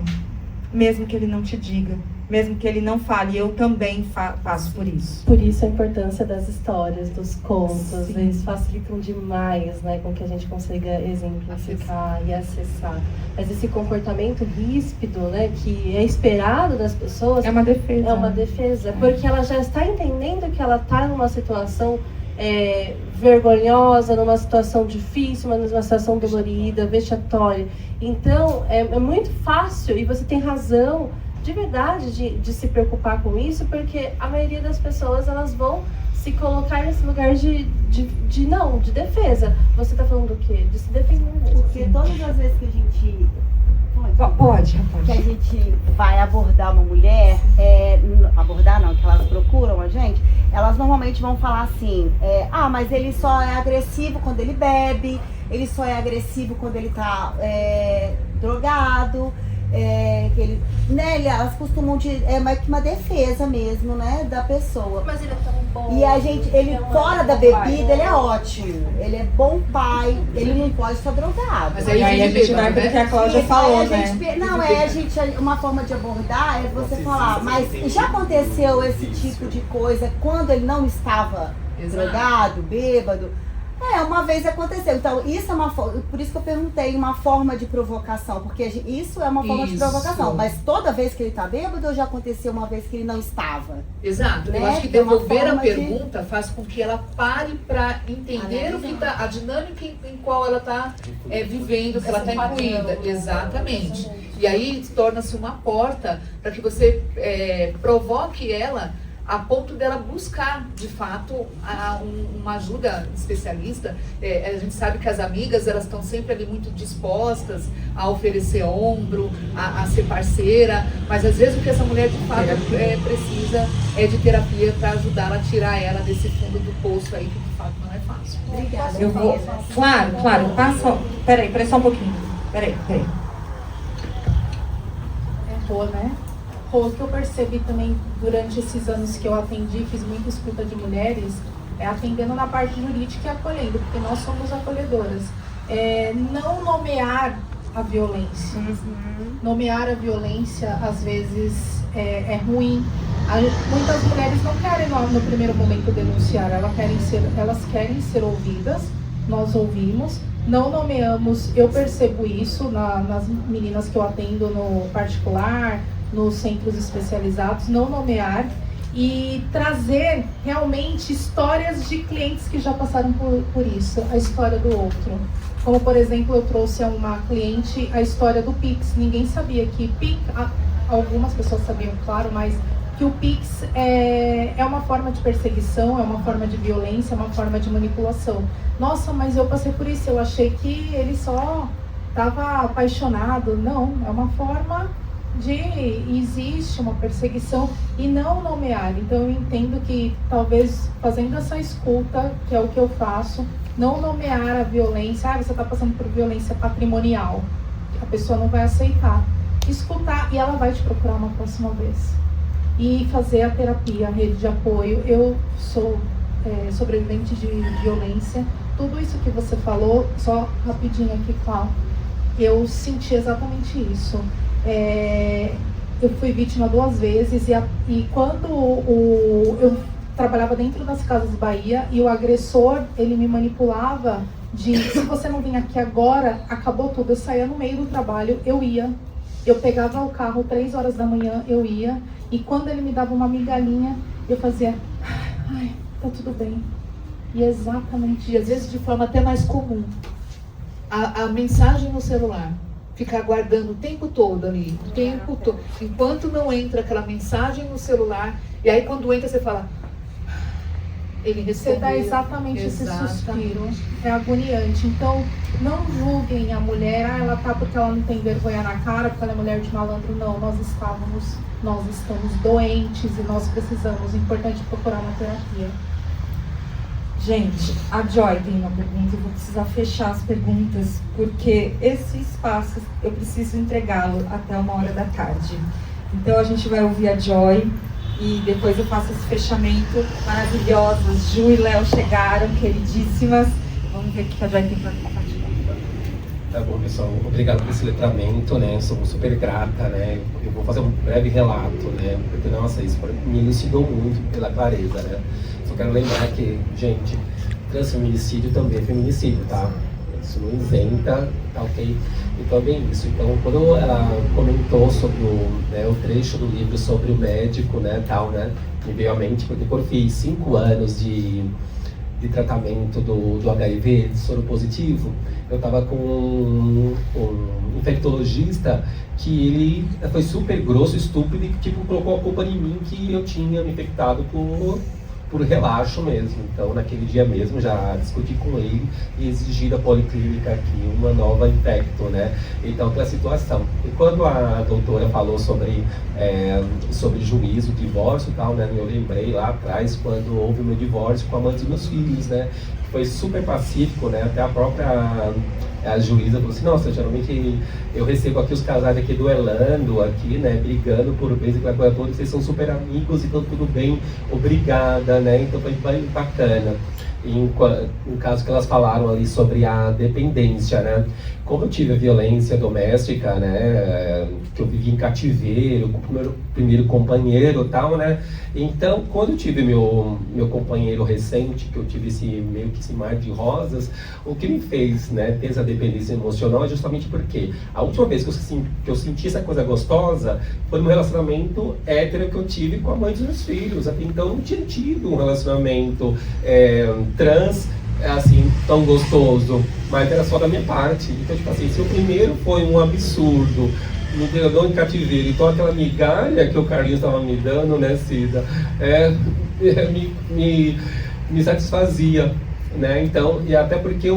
Mesmo que ele não te diga, mesmo que ele não fale, eu também passo por isso. Por isso a importância das histórias, dos contos, eles facilitam demais, né, com que a gente consiga exemplificar e acessar. Mas esse comportamento ríspido, né, que é esperado das pessoas... É uma defesa. É uma defesa, porque ela já está entendendo que ela está numa situação vergonhosa, numa situação difícil, numa situação dolorida, vexatória. Então, é muito fácil, e você tem razão, de verdade, de se preocupar com isso, porque a maioria das pessoas, elas vão se colocar nesse lugar de defesa. Você está falando do quê? De se defender. Porque todas as vezes que a gente... Pode. Que a gente vai abordar uma mulher, abordar não, que elas procuram a gente, elas normalmente vão falar assim, mas ele só é agressivo quando ele bebe, ele só é agressivo quando ele tá drogado, que ele, né, elas costumam mais que uma defesa mesmo, né, da pessoa. Mas ele é tão bom. E a gente, ele fora da bebida, ele é ótimo. Ele é bom pai, ele não pode estar drogado. Mas aí a gente vai pro que a Cláudia falou, né? Uma forma de abordar é você falar, mas já aconteceu esse tipo de coisa quando ele não estava drogado, bêbado? Uma vez aconteceu. Então, isso é uma forma. Por isso que eu perguntei uma forma de provocação. Porque isso é uma forma de provocação. Mas toda vez que ele está bêbado, ou já aconteceu uma vez que ele não estava? Exato. Né? Eu acho que devolver a pergunta faz com que ela pare para entender o que tá, a dinâmica em qual ela está vivendo, que ela está incluída. Exatamente. E aí torna-se uma porta para que você provoque ela a ponto dela buscar, de fato, uma ajuda especialista. A gente sabe que as amigas, elas estão sempre ali muito dispostas a oferecer ombro, a ser parceira, mas às vezes o que essa mulher, de fato, precisa é de terapia para ajudá-la a tirar ela desse fundo do poço aí, que de fato não é fácil. Obrigada. Eu vou... Claro, passa... Peraí, só um pouquinho. Peraí. Né? O que eu percebi também durante esses anos que eu atendi, fiz muita escuta de mulheres, atendendo na parte jurídica e acolhendo, porque nós somos acolhedoras. Não nomear a violência. Nomear a violência, às vezes, é ruim. Muitas mulheres não querem, no primeiro momento, denunciar, elas querem ser ouvidas, nós ouvimos, não nomeamos, eu percebo isso nas meninas que eu atendo no particular, nos centros especializados, não nomear e trazer realmente histórias de clientes que já passaram por isso, a história do outro. Como, por exemplo, eu trouxe a uma cliente a história do Pix. Ninguém sabia que Pix, algumas pessoas sabiam, claro, mas que o Pix é uma forma de perseguição, é uma forma de violência, é uma forma de manipulação. Nossa, mas eu passei por isso, eu achei que ele só estava apaixonado. Não, é uma forma existe uma perseguição e não nomear. Então eu entendo que talvez fazendo essa escuta, que é o que eu faço, não nomear a violência, você está passando por violência patrimonial, a pessoa não vai aceitar. Escutar e ela vai te procurar uma próxima vez. E fazer a terapia, a rede de apoio. Eu sou sobrevivente de violência. Tudo isso que você falou, só rapidinho aqui, Cláudio, eu senti exatamente isso. Eu fui vítima 2 vezes e quando eu trabalhava dentro das Casas Bahia e o agressor, ele me manipulava se você não vir aqui agora, acabou tudo. Eu saía no meio do trabalho, eu pegava o carro 3 horas da manhã, eu ia, e quando ele me dava uma migalhinha, eu fazia, ai, tá tudo bem. E exatamente, e às vezes de forma até mais comum, a mensagem no celular. Ficar guardando o tempo todo ali, o tempo todo. Enquanto não entra aquela mensagem no celular, e aí quando entra você fala, ele recebeu. Você dá exatamente esse suspiro, é agoniante. Então, não julguem a mulher, ela tá porque ela não tem vergonha na cara, porque ela é mulher de malandro. Não, nós estamos doentes e nós precisamos, é importante procurar uma terapia. Gente, a Joy tem uma pergunta, eu vou precisar fechar as perguntas, porque esse espaço eu preciso entregá-lo até 1h da tarde. Então a gente vai ouvir a Joy e depois eu faço esse fechamento. Maravilhosas, Ju e Léo chegaram, queridíssimas. Vamos ver o que a Joy tem para compartilhar. Tá bom, pessoal, obrigado por esse letramento, né, sou super grata, né, eu vou fazer um breve relato, né, porque, nossa, isso me elucidou muito pela clareza, né. Só quero lembrar que, gente, transfeminicídio também é feminicídio, tá? Isso não isenta, tá ok? Então é bem isso. Então, quando ela comentou sobre o trecho do livro sobre o médico, né, tal, né, me veio à mente, porque eu fiz 5 anos de tratamento do HIV, de soro positivo, eu estava com um infectologista que ele foi super grosso, estúpido e tipo, colocou a culpa em mim que eu tinha me infectado por relaxo mesmo. Então, naquele dia mesmo, já discuti com ele e exigi da policlínica aqui uma nova infecto, né? Então, aquela situação. E quando a doutora falou sobre juízo, divórcio e tal, né? Eu lembrei lá atrás, quando houve o meu divórcio com a mãe dos meus filhos, né? Foi super pacífico, né? Até a própria juíza falou assim, nossa, geralmente eu recebo aqui os casais aqui duelando, aqui, né, brigando por bens e coisa toda, vocês são super amigos, então tudo bem, obrigada, né, então foi bem bacana. Em caso que elas falaram ali sobre a dependência, né, como eu tive a violência doméstica, né, que eu vivi em cativeiro com o meu primeiro companheiro e tal, né, então quando eu tive meu companheiro recente, que eu tive meio que esse mar de rosas, o que me fez, né, ter essa dependência emocional é justamente porque a última vez que eu senti essa coisa gostosa foi no relacionamento hétero que eu tive com a mãe dos meus filhos. Até então eu não tinha tido um relacionamento trans assim, tão gostoso, mas era só da minha parte. Então, tipo assim, se o primeiro foi um absurdo, me deu em cativeiro, então aquela migalha que o Carlinhos estava me dando, né, Cida, me satisfazia, né, então, e até porque,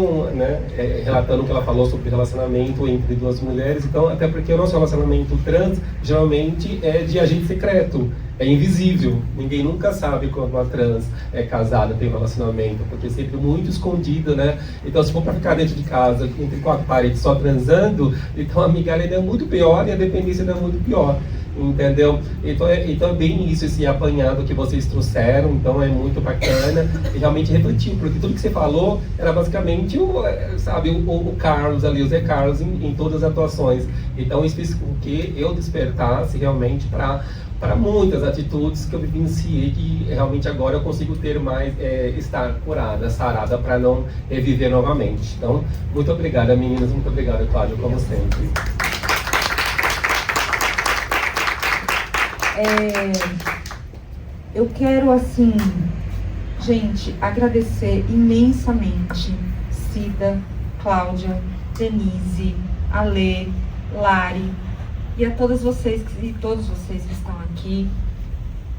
relatando o que ela falou sobre relacionamento entre 2 mulheres, então, até porque o nosso relacionamento trans, geralmente, é de agente secreto, é invisível, ninguém nunca sabe quando uma trans é casada, tem um relacionamento, porque é sempre muito escondido, né, então se for para ficar dentro de casa, entre 4 paredes só transando, então a migalha ainda é muito pior e a dependência ainda é muito pior. Entendeu? Então é bem isso, esse apanhado que vocês trouxeram, então é muito bacana e realmente refletiu, porque tudo que você falou era basicamente o Carlos ali, o Zé Carlos em todas as atuações. Então isso fez com que eu despertasse realmente para para muitas atitudes que eu vivenciei, que realmente agora eu consigo ter mais, estar curada, sarada, para não reviver novamente. Então, muito obrigada, meninas, muito obrigada, Cláudia, como sempre. Eu quero, assim, gente, agradecer imensamente Cida, Cláudia, Denise, Alê, Lari e a todas vocês e todos vocês que estão aqui.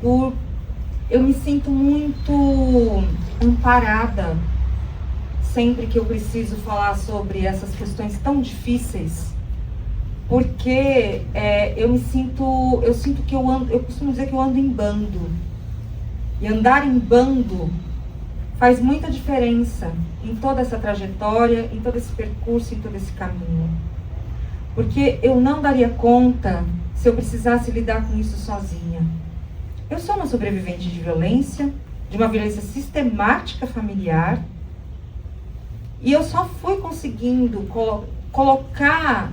Eu me sinto muito amparada sempre que eu preciso falar sobre essas questões tão difíceis, porque eu sinto que eu costumo dizer que eu ando em bando. E andar em bando faz muita diferença em toda essa trajetória, em todo esse percurso, em todo esse caminho. Porque eu não daria conta se eu precisasse lidar com isso sozinha. Eu sou uma sobrevivente de violência, de uma violência sistemática familiar, e eu só fui conseguindo colocar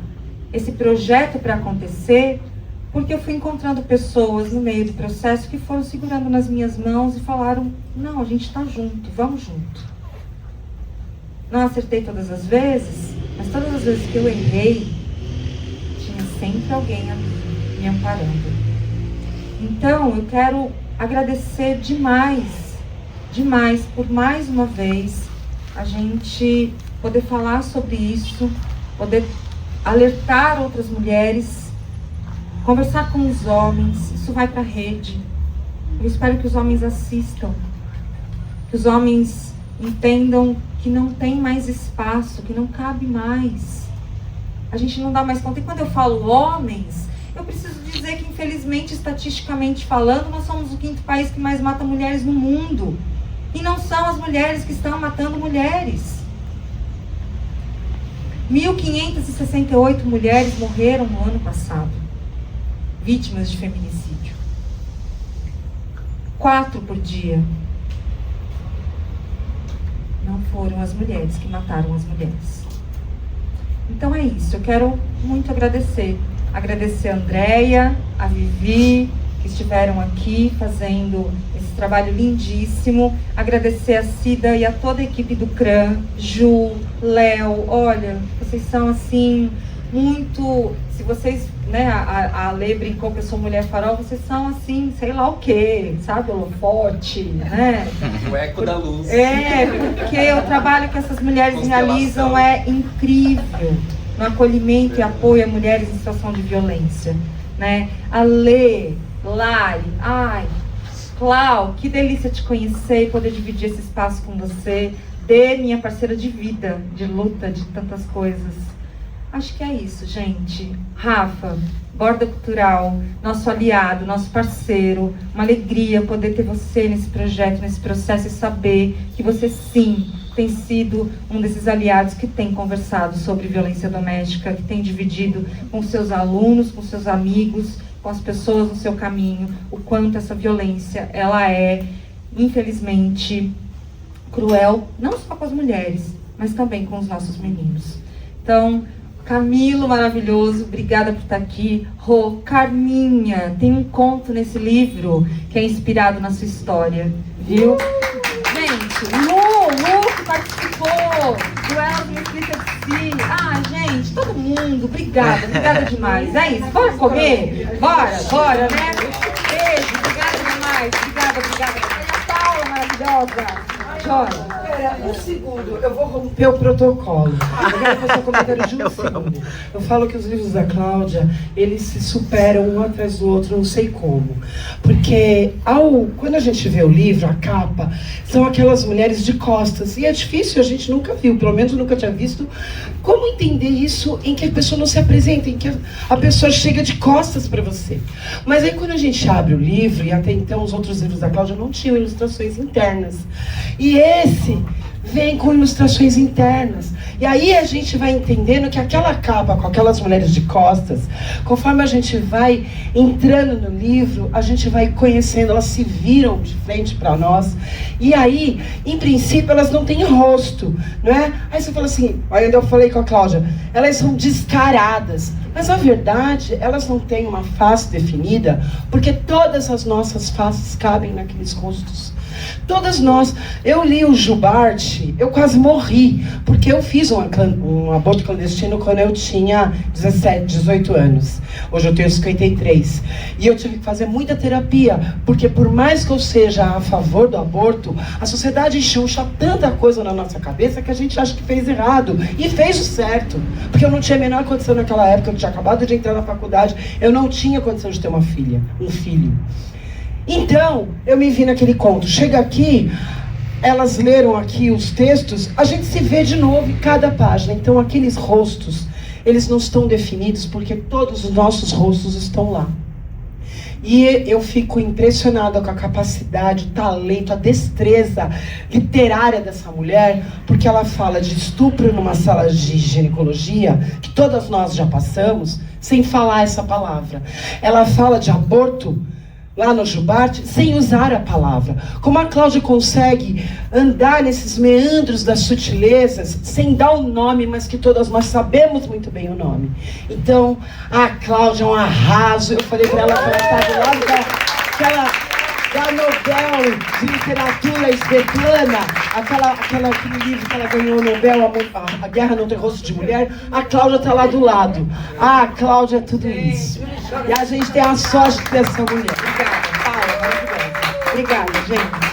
esse projeto para acontecer porque eu fui encontrando pessoas no meio do processo que foram segurando nas minhas mãos e falaram: não, a gente está junto, vamos junto. Não acertei todas as vezes, mas todas as vezes que eu errei, tinha sempre alguém ali me amparando. Então, eu quero agradecer demais, demais, por mais uma vez, a gente poder falar sobre isso, poder alertar outras mulheres, conversar com os homens. Isso vai para a rede. Eu espero que os homens assistam, que os homens entendam que não tem mais espaço, que não cabe mais. A gente não dá mais conta. E quando eu falo homens, eu preciso dizer que, infelizmente, estatisticamente falando, nós somos o 5º país que mais mata mulheres no mundo. E não são as mulheres que estão matando mulheres. 1.568 mulheres morreram no ano passado, vítimas de feminicídio. 4 por dia. Não foram as mulheres que mataram as mulheres. Então é isso, eu quero muito agradecer. Agradecer a Andréia, a Vivi, que estiveram aqui fazendo esse trabalho lindíssimo. Agradecer a Cida e a toda a equipe do CRAM, Ju, Léo. Olha, vocês são assim, muito... Se vocês, né, a Lê brincou que eu sou mulher farol, vocês são assim, sei lá o quê, sabe? Holofote, né? O eco da luz. Porque o trabalho que essas mulheres realizam é incrível. No acolhimento e apoio a mulheres em situação de violência, né? A Lê, Lari, ai, Clau, que delícia te conhecer e poder dividir esse espaço com você. Dê, minha parceira de vida, de luta, de tantas coisas. Acho que é isso, gente. Rafa, Borda Cultural, nosso aliado, nosso parceiro. Uma alegria poder ter você nesse projeto, nesse processo, e saber que você, sim, tem sido um desses aliados que tem conversado sobre violência doméstica, que tem dividido com seus alunos, com seus amigos, com as pessoas no seu caminho, o quanto essa violência, ela é, infelizmente, cruel, não só com as mulheres, mas também com os nossos meninos. Então, Camilo, maravilhoso, obrigada por estar aqui. Rô, Carminha, tem um conto nesse livro que é inspirado na sua história, viu? Gente, Lu que participou do Elas Me Explica de Si. Ah, gente, todo mundo, obrigada demais. É isso, bora comer? Bora, né? Beijo, obrigada demais, obrigada. E a Paula, maravilhosa. Chora. Pera, um segundo, eu vou romper o protocolo. Eu quero fazer um comentário de um segundo. Eu falo que os livros da Cláudia, eles se superam um atrás do outro, não sei como. Porque quando a gente vê o livro, a capa, são aquelas mulheres de costas. E é difícil, a gente nunca viu, pelo menos nunca tinha visto, como entender isso em que a pessoa não se apresenta, em que a pessoa chega de costas para você. Mas aí quando a gente abre o livro, e até então os outros livros da Cláudia não tinham ilustrações internas. E esse vem com ilustrações internas. E aí a gente vai entendendo que aquela capa com aquelas mulheres de costas, conforme a gente vai entrando no livro, a gente vai conhecendo, elas se viram de frente para nós. E aí, em princípio, elas não têm rosto, não é? Aí você fala assim, ainda eu falei com a Cláudia, elas são descaradas. Mas a verdade, elas não têm uma face definida, porque todas as nossas faces cabem naqueles rostos. Todas nós. Eu li o Jubarte, eu quase morri, porque eu fiz um aborto clandestino quando eu tinha 17, 18 anos. Hoje eu tenho 53. E eu tive que fazer muita terapia, porque por mais que eu seja a favor do aborto, a sociedade enxuxa tanta coisa na nossa cabeça que a gente acha que fez errado. E fez o certo. Porque eu não tinha a menor condição naquela época, eu tinha acabado de entrar na faculdade, eu não tinha condição de ter um filho. Então, eu me vi naquele conto. Chega aqui, elas leram aqui os textos, a gente se vê de novo em cada página. Então, aqueles rostos, eles não estão definidos porque todos os nossos rostos estão lá. E eu fico impressionada com a capacidade, o talento, a destreza literária dessa mulher, porque ela fala de estupro numa sala de ginecologia, que todas nós já passamos, sem falar essa palavra. Ela fala de aborto lá no Jubarte, sem usar a palavra. Como a Cláudia consegue andar nesses meandros das sutilezas, sem dar o nome, mas que todas nós sabemos muito bem o nome. Então, a Cláudia é um arraso. Eu falei para ela que ela está do lado da Nobel de Literatura Svetlana, aquele livro que ela ganhou o Nobel, a Guerra Não Tem Rosto de Mulher. A Cláudia está lá do lado. A Cláudia é tudo isso. E a gente tem a sorte de ter essa mulher. Obrigada, gente.